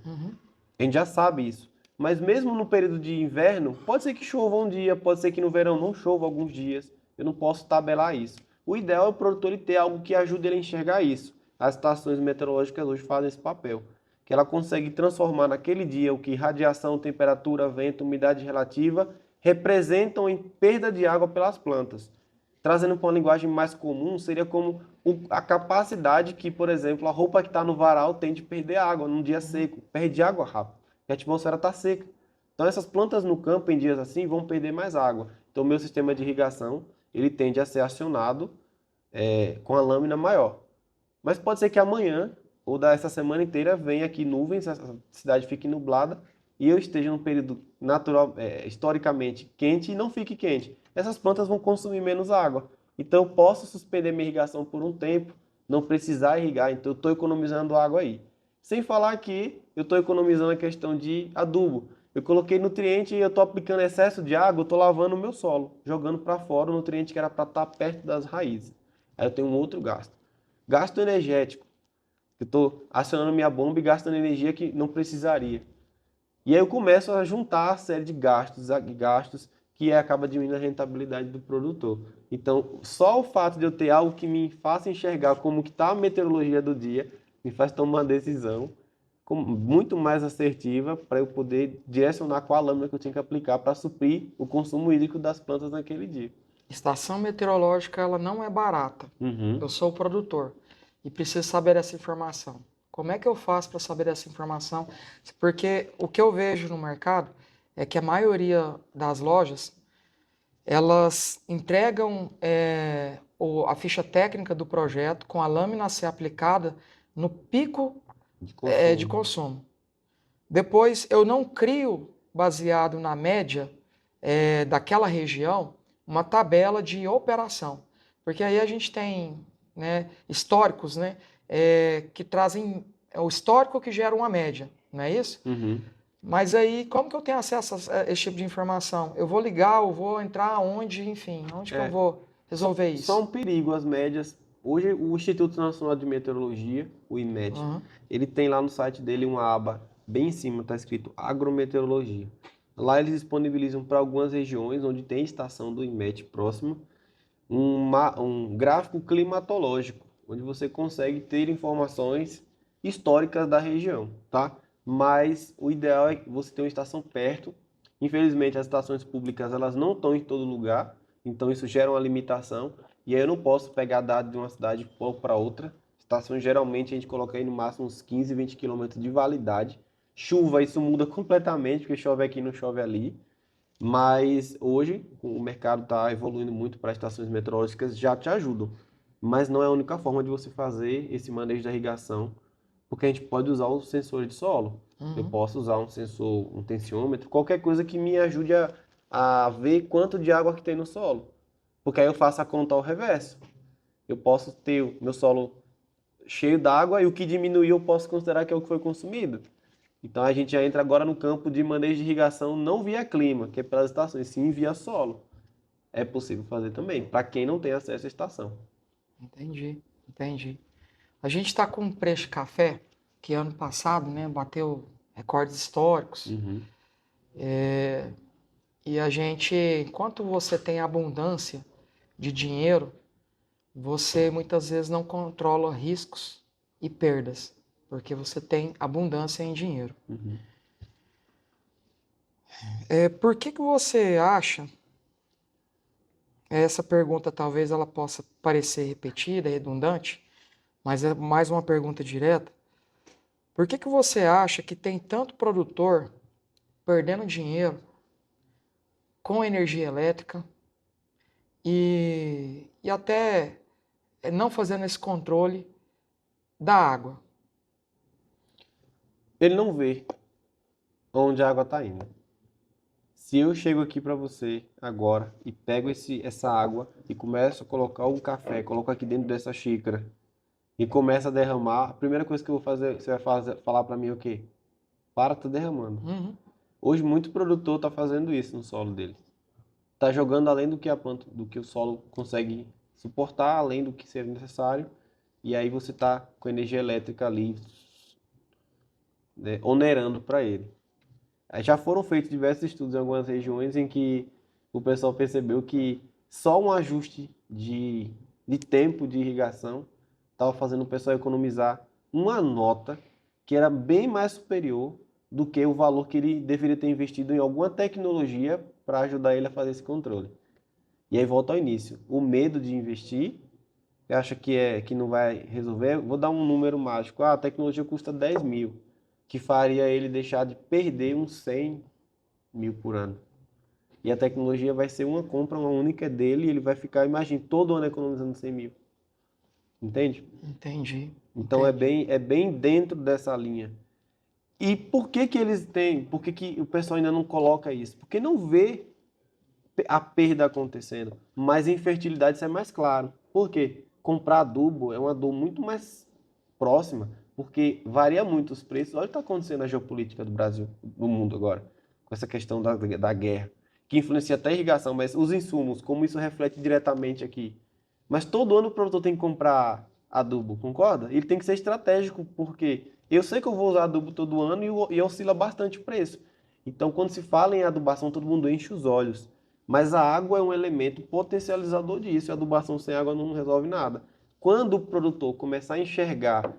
A gente já sabe isso. Mas mesmo no período de inverno, pode ser que chova um dia, pode ser que no verão não chova alguns dias. Eu não posso tabelar isso. O ideal é o produtor ele ter algo que ajude ele a enxergar isso. As estações meteorológicas hoje fazem esse papel. Que ela consegue transformar naquele dia o que radiação, temperatura, vento, umidade relativa representam em perda de água pelas plantas. Trazendo para uma linguagem mais comum, seria como a capacidade que, por exemplo, a roupa que está no varal tem de perder água num dia seco. Perde água rápido, porque a atmosfera está seca. Então essas plantas no campo, em dias assim, vão perder mais água. Então o meu sistema de irrigação, ele tende a ser acionado com a lâmina maior. Mas pode ser que amanhã, ou dessa semana inteira, venha aqui nuvens, a cidade fique nublada, e eu esteja num período natural, historicamente quente e não fique quente. Essas plantas vão consumir menos água. Então eu posso suspender minha irrigação por um tempo, não precisar irrigar, então eu estou economizando água aí. Sem falar que eu estou economizando a questão de adubo. Eu coloquei nutriente e eu estou aplicando excesso de água, eu estou lavando o meu solo, jogando para fora o nutriente que era para estar perto das raízes. Aí eu tenho um outro gasto. Gasto energético. Eu estou acionando minha bomba e gastando energia que não precisaria. E aí eu começo a juntar a série de gastos que acaba diminuindo a rentabilidade do produtor. Então, só o fato de eu ter algo que me faça enxergar como que está a meteorologia do dia, me faz tomar uma decisão muito mais assertiva para eu poder direcionar qual a lâmina que eu tinha que aplicar para suprir o consumo hídrico das plantas naquele dia. Estação meteorológica, ela não é barata. Uhum. Eu sou o produtor e preciso saber essa informação. Como é que eu faço para saber essa informação? Porque o que eu vejo no mercado é que a maioria das lojas, elas entregam a ficha técnica do projeto com a lâmina a ser aplicada no pico de consumo. Depois, eu não crio, baseado na média daquela região, uma tabela de operação. Porque aí a gente tem, né, históricos, né, que trazem o histórico que gera uma média, não é isso? Uhum. Mas aí, como que eu tenho acesso a esse tipo de informação? Eu vou ligar, eu vou entrar onde, enfim, onde que eu vou resolver isso? Só um perigo as médias. Hoje, o Instituto Nacional de Meteorologia, o INMET, Uhum. ele tem lá no site dele uma aba bem em cima, está escrito Agrometeorologia. Lá eles disponibilizam para algumas regiões onde tem estação do INMET próximo, um gráfico climatológico, onde você consegue ter informações históricas da região, tá? Mas o ideal é que você tenha uma estação perto. Infelizmente, as estações públicas elas não estão em todo lugar, então isso gera uma limitação. E aí eu não posso pegar dados de uma cidade para outra. Estações geralmente a gente coloca aí no máximo uns 15, 20 quilômetros de validade. Chuva, isso muda completamente, porque chove aqui e não chove ali. Mas hoje o mercado está evoluindo muito para estações meteorológicas, já te ajudam. Mas não é a única forma de você fazer esse manejo da irrigação, porque a gente pode usar os sensores de solo. Eu posso usar um sensor, um tensiômetro, qualquer coisa que me ajude a ver quanto de água que tem no solo. Porque aí eu faço a conta ao reverso. Eu posso ter o meu solo cheio d'água e o que diminuiu eu posso considerar que é o que foi consumido. Então a gente já entra agora no campo de manejo de irrigação não via clima, que é pelas estações, sim via solo. É possível fazer também, para quem não tem acesso à estação. Entendi, entendi. A gente está com um preço de café que ano passado, né, bateu recordes históricos. Uhum. E a gente, enquanto você tem abundância de dinheiro, você muitas vezes não controla riscos e perdas, porque você tem abundância em dinheiro. Uhum. Por que que você acha essa pergunta talvez ela possa parecer repetida, redundante, mas é mais uma pergunta direta. Por que que você acha que tem tanto produtor perdendo dinheiro com energia elétrica e até não fazendo esse controle da água? Ele não vê onde a água está indo. Se eu chego aqui para você agora e pego essa água e começo a colocar um café, coloco aqui dentro dessa xícara e começo a derramar, a primeira coisa que eu vou fazer, você vai falar para mim é o quê? Para, tá derramando. Uhum. Hoje muito produtor está fazendo isso no solo dele. Está jogando além do que a planta, do que o solo consegue suportar, além do que seria necessário, e aí você está com energia elétrica ali, né, onerando para ele. Aí já foram feitos diversos estudos em algumas regiões em que o pessoal percebeu que só um ajuste de tempo de irrigação estava fazendo o pessoal economizar uma nota que era bem mais superior do que o valor que ele deveria ter investido em alguma tecnologia para ajudar ele a fazer esse controle. E aí volta ao início. O medo de investir, acha que não vai resolver. Vou dar um número mágico. Ah, a tecnologia custa 10 mil, que faria ele deixar de perder uns 100 mil por ano. E a tecnologia vai ser uma compra, uma única dele, e ele vai ficar, imagine, todo ano economizando 100 mil. Entende? Entendi, Então entendi. é bem dentro dessa linha. E por que que eles têm, por que que o pessoal ainda não coloca isso? Porque não vê a perda acontecendo. Mas em fertilidade isso é mais claro. Por quê? Comprar adubo é uma dor muito mais próxima, porque varia muito os preços. Olha o que está acontecendo na geopolítica do Brasil, do mundo agora, com essa questão da guerra, que influencia até a irrigação, mas os insumos, como isso reflete diretamente aqui. Mas todo ano o produtor tem que comprar adubo, concorda? Ele tem que ser estratégico, porque eu sei que eu vou usar adubo todo ano e oscila bastante o preço. Então, quando se fala em adubação, todo mundo enche os olhos. Mas a água é um elemento potencializador disso, e a adubação sem água não resolve nada. Quando o produtor começar a enxergar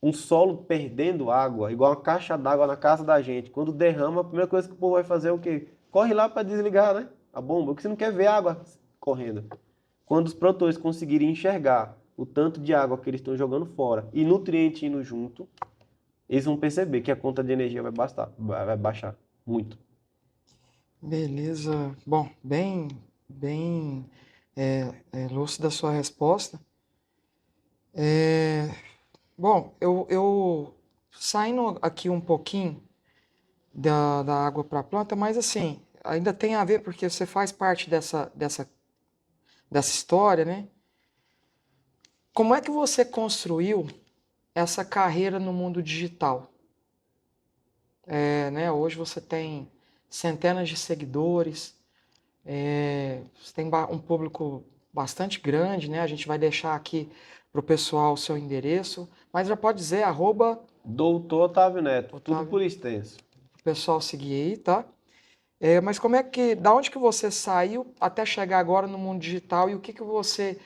um solo perdendo água, igual uma caixa d'água na casa da gente, quando derrama, a primeira coisa que o povo vai fazer é o quê? Corre lá para desligar, né? A bomba, porque você não quer ver água correndo. Quando os produtores conseguirem enxergar o tanto de água que eles estão jogando fora e nutriente indo junto, eles vão perceber que a conta de energia vai baixar muito. Beleza. Bom, bem lúcida a sua resposta. É, bom, eu saindo aqui um pouquinho da água para a planta, mas assim, ainda tem a ver porque você faz parte dessa história, né? Como é que você construiu essa carreira no mundo digital? Né, hoje você tem centenas de seguidores, você tem um público bastante grande, né? A gente vai deixar aqui para o pessoal o seu endereço, mas já pode dizer Doutor Otávio Neto, tudo Otávio, por extenso. o pessoal seguir aí, tá? Mas da onde que você saiu até chegar agora no mundo digital e o que que você...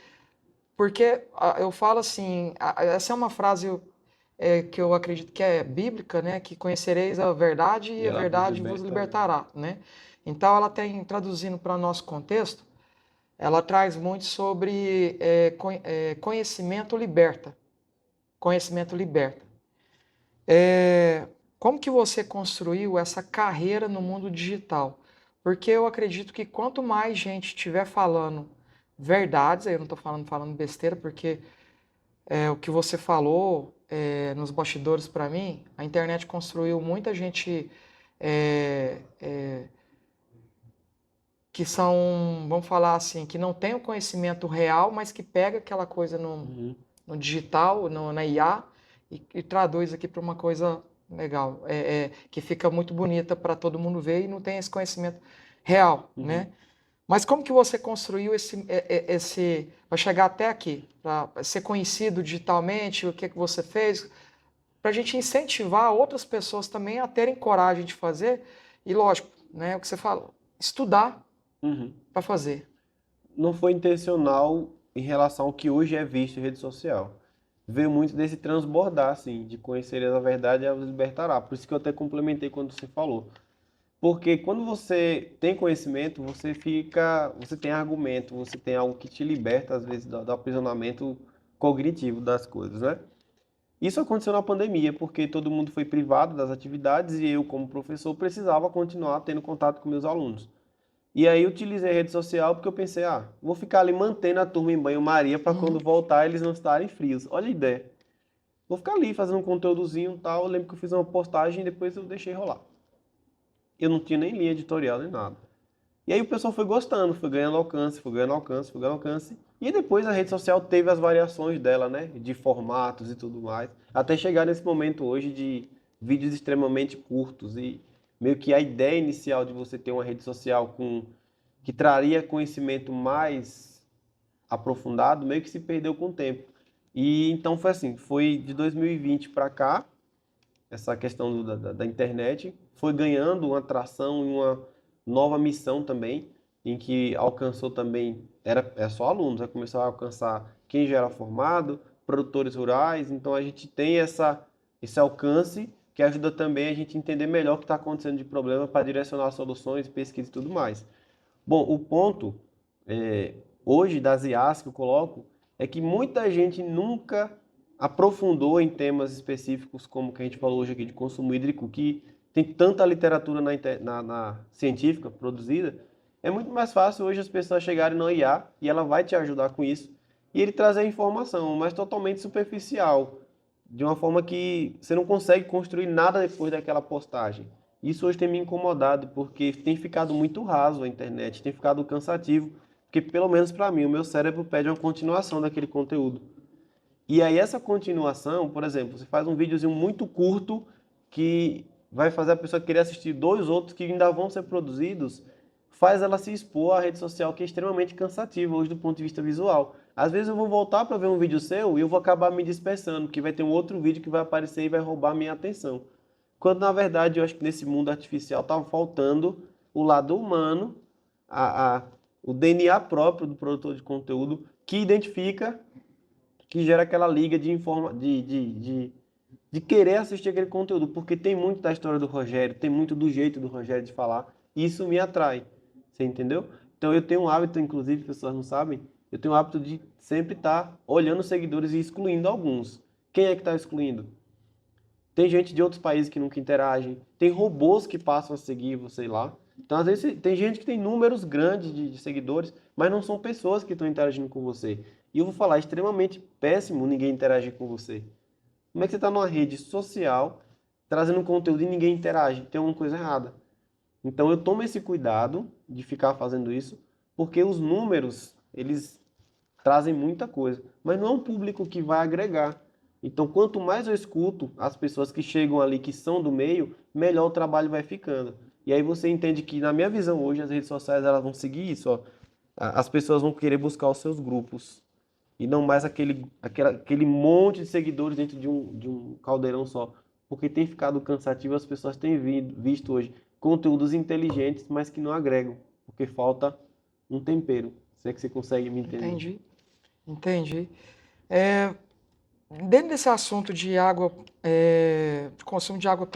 Porque eu falo assim, essa é uma frase que eu acredito que é bíblica, né? Que conhecereis a verdade E e a ela vos verdade vos liberta. libertará, né? Então ela tem, traduzindo para nosso contexto, ela traz muito sobre conhecimento liberta. Conhecimento liberta. Como que você construiu essa carreira no mundo digital? Porque eu acredito que quanto mais gente estiver falando verdades, aí eu não estou falando besteira, porque o que você falou nos bastidores para mim, a internet construiu muita gente é, é, que são, vamos falar assim, que não tem o conhecimento real, mas que pega aquela coisa Uhum. no digital, na IA, e traduz aqui para uma coisa legal, que fica muito bonita para todo mundo ver e não tem esse conhecimento real, Uhum. né? Mas como que você construiu para chegar até aqui, para ser conhecido digitalmente, o que que você fez, para a gente incentivar outras pessoas também a terem coragem de fazer, e lógico, né, o que você falou, estudar Uhum. para fazer. Não foi intencional em relação ao que hoje é visto em rede social. Veio muito desse transbordar, assim, de conhecer a verdade e a os libertará. Por isso que eu até complementei quando você falou. Porque quando você tem conhecimento, você tem argumento, você tem algo que te liberta, às vezes, do aprisionamento cognitivo das coisas, né? Isso aconteceu na pandemia, porque todo mundo foi privado das atividades e eu, como professor, precisava continuar tendo contato com meus alunos. E aí utilizei a rede social porque eu pensei, vou ficar ali mantendo a turma em banho-maria para Uhum. quando voltar eles não estarem frios. Olha a ideia. Vou ficar ali fazendo um conteúdozinho e tal. Eu lembro que eu fiz uma postagem e depois eu deixei rolar. Eu não tinha nem linha editorial nem nada. E aí o pessoal foi gostando, foi ganhando alcance, foi ganhando alcance, foi ganhando alcance. E depois a rede social teve as variações dela, né? De formatos e tudo mais. Até chegar nesse momento hoje de vídeos extremamente curtos. E meio que a ideia inicial de você ter uma rede social que traria conhecimento mais aprofundado, meio que se perdeu com o tempo. E então foi assim, foi de 2020 para cá, essa questão da internet foi ganhando uma atração e uma nova missão também, em que alcançou também, é só alunos, vai começar a alcançar quem já era formado, produtores rurais, então a gente tem esse alcance que ajuda também a gente entender melhor o que está acontecendo de problema para direcionar soluções, pesquisa e tudo mais. Bom, o ponto é, hoje das IAs que eu coloco é que muita gente nunca aprofundou em temas específicos como que a gente falou hoje aqui de consumo hídrico, que tem tanta literatura na científica produzida, é muito mais fácil hoje as pessoas chegarem na IA e ela vai te ajudar com isso e ele trazer a informação, mas totalmente superficial, de uma forma que você não consegue construir nada depois daquela postagem. Isso hoje tem me incomodado, porque tem ficado muito raso a internet, tem ficado cansativo, porque pelo menos para mim, o meu cérebro pede uma continuação daquele conteúdo. E aí essa continuação, por exemplo, você faz um videozinho muito curto que vai fazer a pessoa querer assistir dois outros que ainda vão ser produzidos, faz ela se expor à rede social que é extremamente cansativa hoje do ponto de vista visual. Às vezes eu vou voltar para ver um vídeo seu e eu vou acabar me dispersando, porque vai ter um outro vídeo que vai aparecer e vai roubar a minha atenção. Quando na verdade eu acho que nesse mundo artificial está faltando o lado humano, a, a, o DNA próprio do produtor de conteúdo que identifica, que gera aquela liga de querer assistir aquele conteúdo, porque tem muito da história do Rogério, tem muito do jeito do Rogério de falar, e isso me atrai, você entendeu? Então eu tenho um hábito, inclusive, pessoas não sabem, eu tenho o hábito de sempre estar olhando os seguidores e excluindo alguns. Quem é que está excluindo? Tem gente de outros países que nunca interagem, tem robôs que passam a seguir você lá. Então, às vezes, tem gente que tem números grandes de seguidores, mas não são pessoas que estão interagindo com você. E eu vou falar, é extremamente péssimo ninguém interagir com você. Como é que você está numa rede social, trazendo conteúdo e ninguém interage? Tem alguma coisa errada. Então, eu tomo esse cuidado de ficar fazendo isso, porque os números, eles trazem muita coisa, mas não é um público que vai agregar. Então, quanto mais eu escuto as pessoas que chegam ali, que são do meio, melhor o trabalho vai ficando. E aí você entende que, na minha visão hoje, as redes sociais elas vão seguir isso, ó. As pessoas vão querer buscar os seus grupos e não mais aquele monte de seguidores dentro de um caldeirão só. Porque tem ficado cansativo, as pessoas têm visto hoje conteúdos inteligentes, mas que não agregam, porque falta um tempero. Se é que você consegue me entender. Entendi. É, dentro desse assunto de água, de consumo de água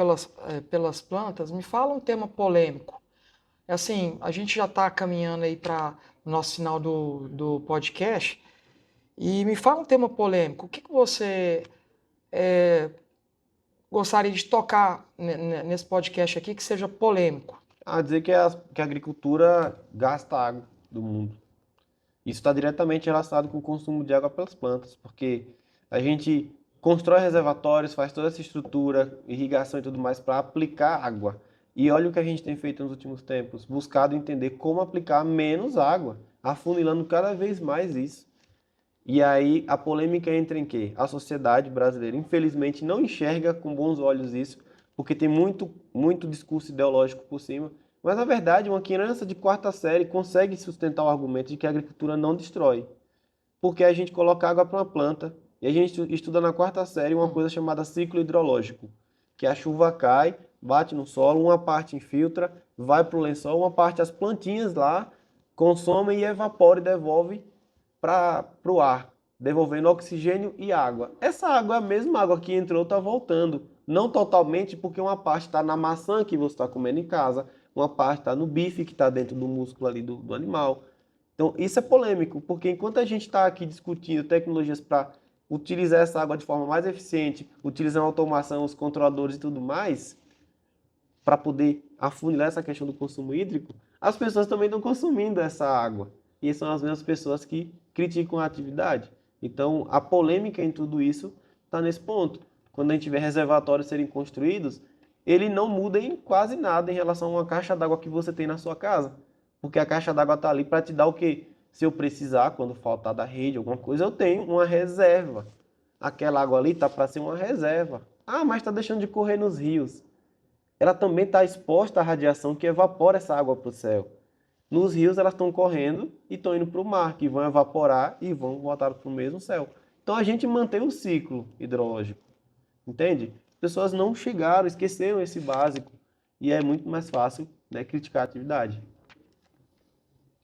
pelas plantas, me fala um tema polêmico. É assim, a gente já está caminhando aí para o nosso final do podcast, e me fala um tema polêmico. O que você gostaria de tocar nesse podcast aqui que seja polêmico? Dizer que a agricultura gasta água do mundo. Isso está diretamente relacionado com o consumo de água pelas plantas, porque a gente constrói reservatórios, faz toda essa estrutura, irrigação e tudo mais para aplicar água. E olha o que a gente tem feito nos últimos tempos, buscado entender como aplicar menos água, afunilando cada vez mais isso. E aí a polêmica entra em quê? A sociedade brasileira, infelizmente, não enxerga com bons olhos isso, porque tem muito discurso ideológico por cima. Mas, na verdade, uma criança de quarta série consegue sustentar o argumento de que a agricultura não destrói. Porque a gente coloca água para uma planta e a gente estuda na quarta série uma coisa chamada ciclo hidrológico, que a chuva cai, bate no solo, uma parte infiltra, vai para o lençol, uma parte as plantinhas lá consomem e evapora e devolve para o ar, devolvendo oxigênio e água. Essa água, a mesma água que entrou, está voltando. Não totalmente, porque uma parte está na maçã que você está comendo em casa, uma parte está no bife, que está dentro do músculo ali do animal. Então, isso é polêmico, porque enquanto a gente está aqui discutindo tecnologias para utilizar essa água de forma mais eficiente, utilizando a automação, os controladores e tudo mais, para poder afunilar essa questão do consumo hídrico, as pessoas também estão consumindo essa água. E são as mesmas pessoas que criticam a atividade. Então, a polêmica em tudo isso está nesse ponto. Quando a gente vê reservatórios serem construídos, ele não muda em quase nada em relação a uma caixa d'água que você tem na sua casa. Porque a caixa d'água está ali para te dar o quê? Se eu precisar, quando faltar da rede, alguma coisa, eu tenho uma reserva. Aquela água ali está para ser uma reserva. Ah, mas está deixando de correr nos rios. Ela também está exposta à radiação que evapora essa água para o céu. Nos rios elas estão correndo e estão indo para o mar, que vão evaporar e vão voltar para o mesmo céu. Então a gente mantém o ciclo hidrológico, entende? As pessoas não chegaram, esqueceram esse básico e é muito mais fácil, né, criticar a atividade.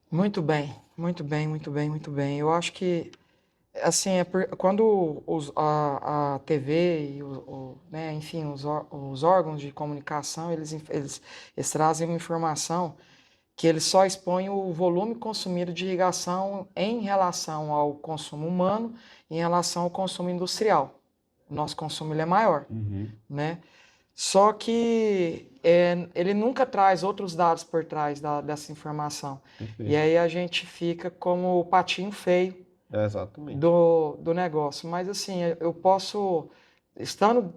Muito bem, muito bem, muito bem, muito bem. Eu acho que, assim, quando a TV e né, enfim, os órgãos de comunicação, eles trazem uma informação que eles só expõem o volume consumido de irrigação em relação ao consumo humano e em relação ao consumo industrial. O nosso consumo ele é maior, né? Só que ele nunca traz outros dados por trás dessa informação. Perfeito. E aí a gente fica como o patinho feio Exatamente. do negócio. Mas assim, eu posso, estando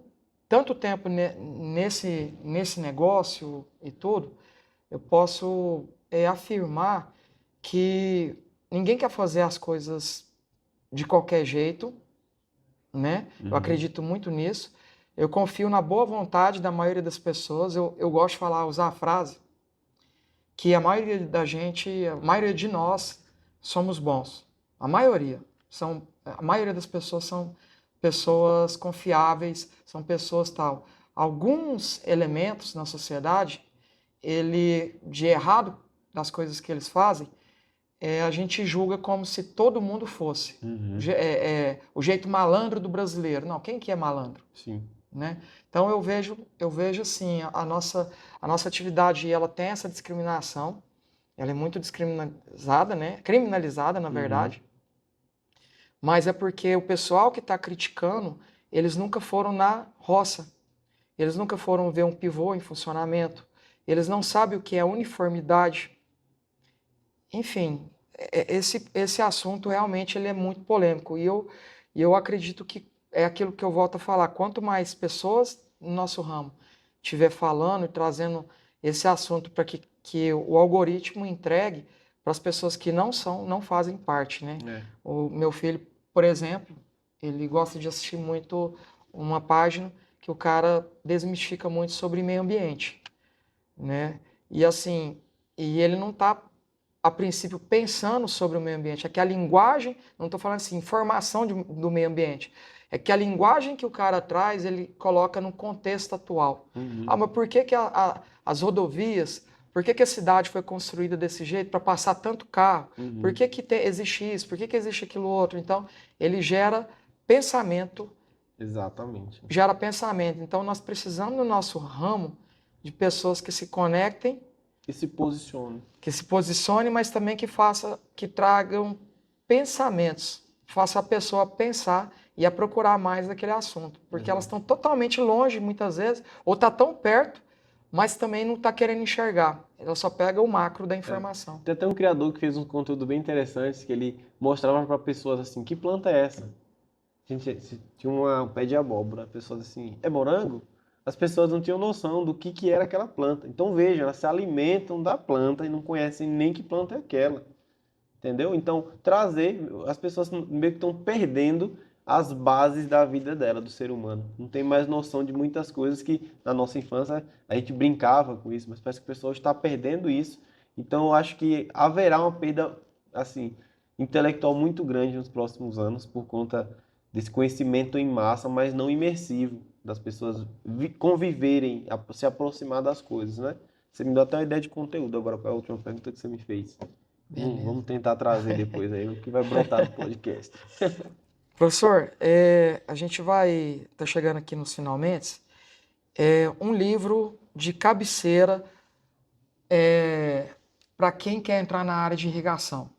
tanto tempo nesse negócio e tudo, eu posso afirmar que ninguém quer fazer as coisas de qualquer jeito, né? Eu acredito muito nisso. Eu confio na boa vontade da maioria das pessoas. Eu gosto de usar a frase que a maioria da gente, a maioria de nós somos bons. A maioria das pessoas são pessoas confiáveis, são pessoas tal. Alguns elementos na sociedade, de errado das coisas que eles fazem, a gente julga como se todo mundo fosse. O jeito malandro do brasileiro. Não, quem que é malandro? Sim. Né? Então eu vejo assim, a nossa atividade, ela tem essa discriminação, ela é muito discriminalizada, né? Criminalizada, na verdade, mas é porque o pessoal que está criticando, eles nunca foram na roça, eles nunca foram ver um pivô em funcionamento, eles não sabem o que é uniformidade. Enfim, esse assunto realmente ele é muito polêmico e eu acredito que é aquilo que eu volto a falar. Quanto mais pessoas no nosso ramo estiver falando e trazendo esse assunto para que o algoritmo entregue para as pessoas que não fazem parte, né? O meu filho, por exemplo, ele gosta de assistir muito uma página que o cara desmistifica muito sobre meio ambiente, né? E assim, ele não está a princípio pensando sobre o meio ambiente, é que a linguagem, não estou falando assim, informação do meio ambiente, é que a linguagem que o cara traz, ele coloca no contexto atual. Ah, mas por que as rodovias, por que a cidade foi construída desse jeito para passar tanto carro? Por que existe isso? Por que existe aquilo outro? Então, ele gera pensamento. Exatamente. Gera pensamento. Então, nós precisamos no nosso ramo de pessoas que se conectem, Que se posicione. Que se posicione, mas também que tragam pensamentos, faça a pessoa pensar e a procurar mais daquele assunto, porque elas estão totalmente longe muitas vezes, ou está tão perto, mas também não está querendo enxergar. Ela só pega o macro da informação. Tem até um criador que fez um conteúdo bem interessante, que ele mostrava para pessoas assim, que planta é essa? Tinha um pé de abóbora, pessoas assim, é morango? As pessoas não tinham noção do que era aquela planta. Então vejam, elas se alimentam da planta e não conhecem nem que planta é aquela. Entendeu? Então, as pessoas meio que estão perdendo as bases da vida dela, do ser humano. Não tem mais noção de muitas coisas que na nossa infância a gente brincava com isso, mas parece que o pessoal está perdendo isso. Então, eu acho que haverá uma perda, assim, intelectual muito grande nos próximos anos por conta desse conhecimento em massa, mas não imersivo, das pessoas conviverem, se aproximar das coisas, né? Você me deu até uma ideia de conteúdo agora, qual é a última pergunta que você me fez? Vamos tentar trazer depois aí o que vai brotar no podcast. Professor, a gente tá chegando aqui nos finalmente. Um livro de cabeceira para quem quer entrar na área de irrigação?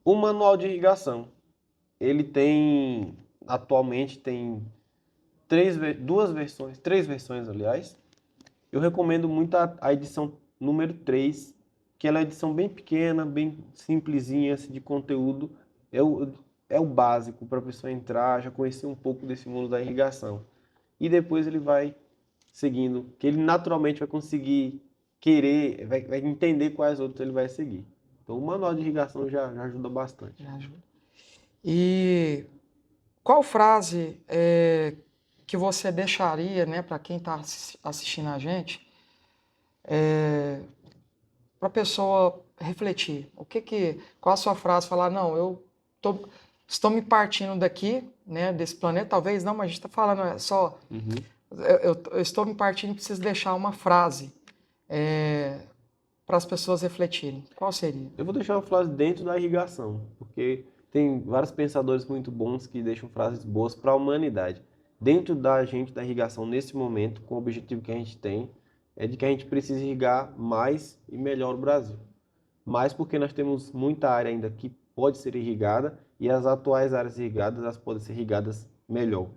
O manual de irrigação, ele tem, atualmente tem três versões, aliás. Eu recomendo muito a edição número 3, que ela é uma edição bem pequena, bem simplesinha, assim, de conteúdo. É o básico para a pessoa entrar, já conhecer um pouco desse mundo da irrigação. E depois ele vai seguindo, que ele naturalmente vai conseguir querer, vai entender quais outros ele vai seguir. Então o manual de irrigação já ajuda bastante. Já ajuda. E qual frase que você deixaria, né, para quem está assistindo a gente, para a pessoa refletir? Qual a sua frase? Falar, não, estou me partindo daqui, né, desse planeta, talvez não, mas a gente está falando só. Eu estou me partindo e preciso deixar uma frase para as pessoas refletirem. Qual seria? Eu vou deixar uma frase dentro da irrigação, porque tem vários pensadores muito bons que deixam frases boas para a humanidade. Dentro da gente, da irrigação, nesse momento, com o objetivo que a gente tem, é de que a gente precisa irrigar mais e melhor o Brasil. Mais porque nós temos muita área ainda que pode ser irrigada e as atuais áreas irrigadas, elas podem ser irrigadas melhor.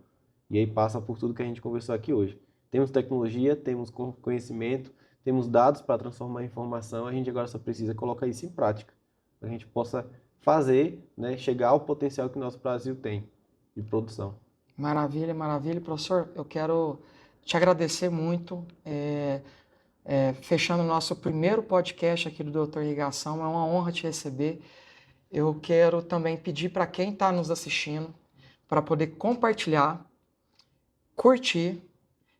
E aí passa por tudo que a gente conversou aqui hoje. Temos tecnologia, temos conhecimento, temos dados para transformar em informação, a gente agora só precisa colocar isso em prática, para a gente possa fazer, né, chegar ao potencial que o nosso Brasil tem de produção. Maravilha, maravilha. Professor, eu quero te agradecer muito. Fechando o nosso primeiro podcast aqui do Doutor Irrigação, é uma honra te receber. Eu quero também pedir para quem está nos assistindo para poder compartilhar, curtir,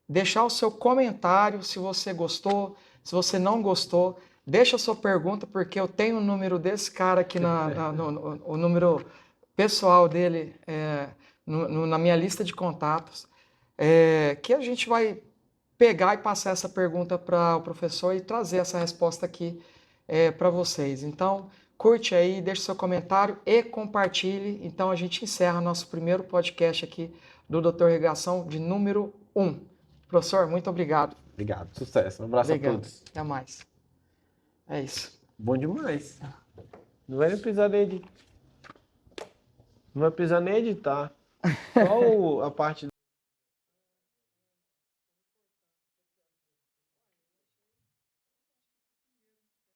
deixar o seu comentário se você gostou, se você não gostou. Deixa a sua pergunta, porque eu tenho o número desse cara aqui, o número pessoal dele na minha lista de contatos, que a gente vai pegar e passar essa pergunta para o professor e trazer essa resposta aqui para vocês. Então, curte aí, deixe seu comentário e compartilhe. Então, a gente encerra nosso primeiro podcast aqui do Doutor Irrigação de número 1. Professor, muito obrigado. Obrigado, sucesso. Um abraço Obrigado. a todos. Até mais. É isso. Bom demais. Não vai precisar nem editar. Não vai precisar nem editar. Só a parte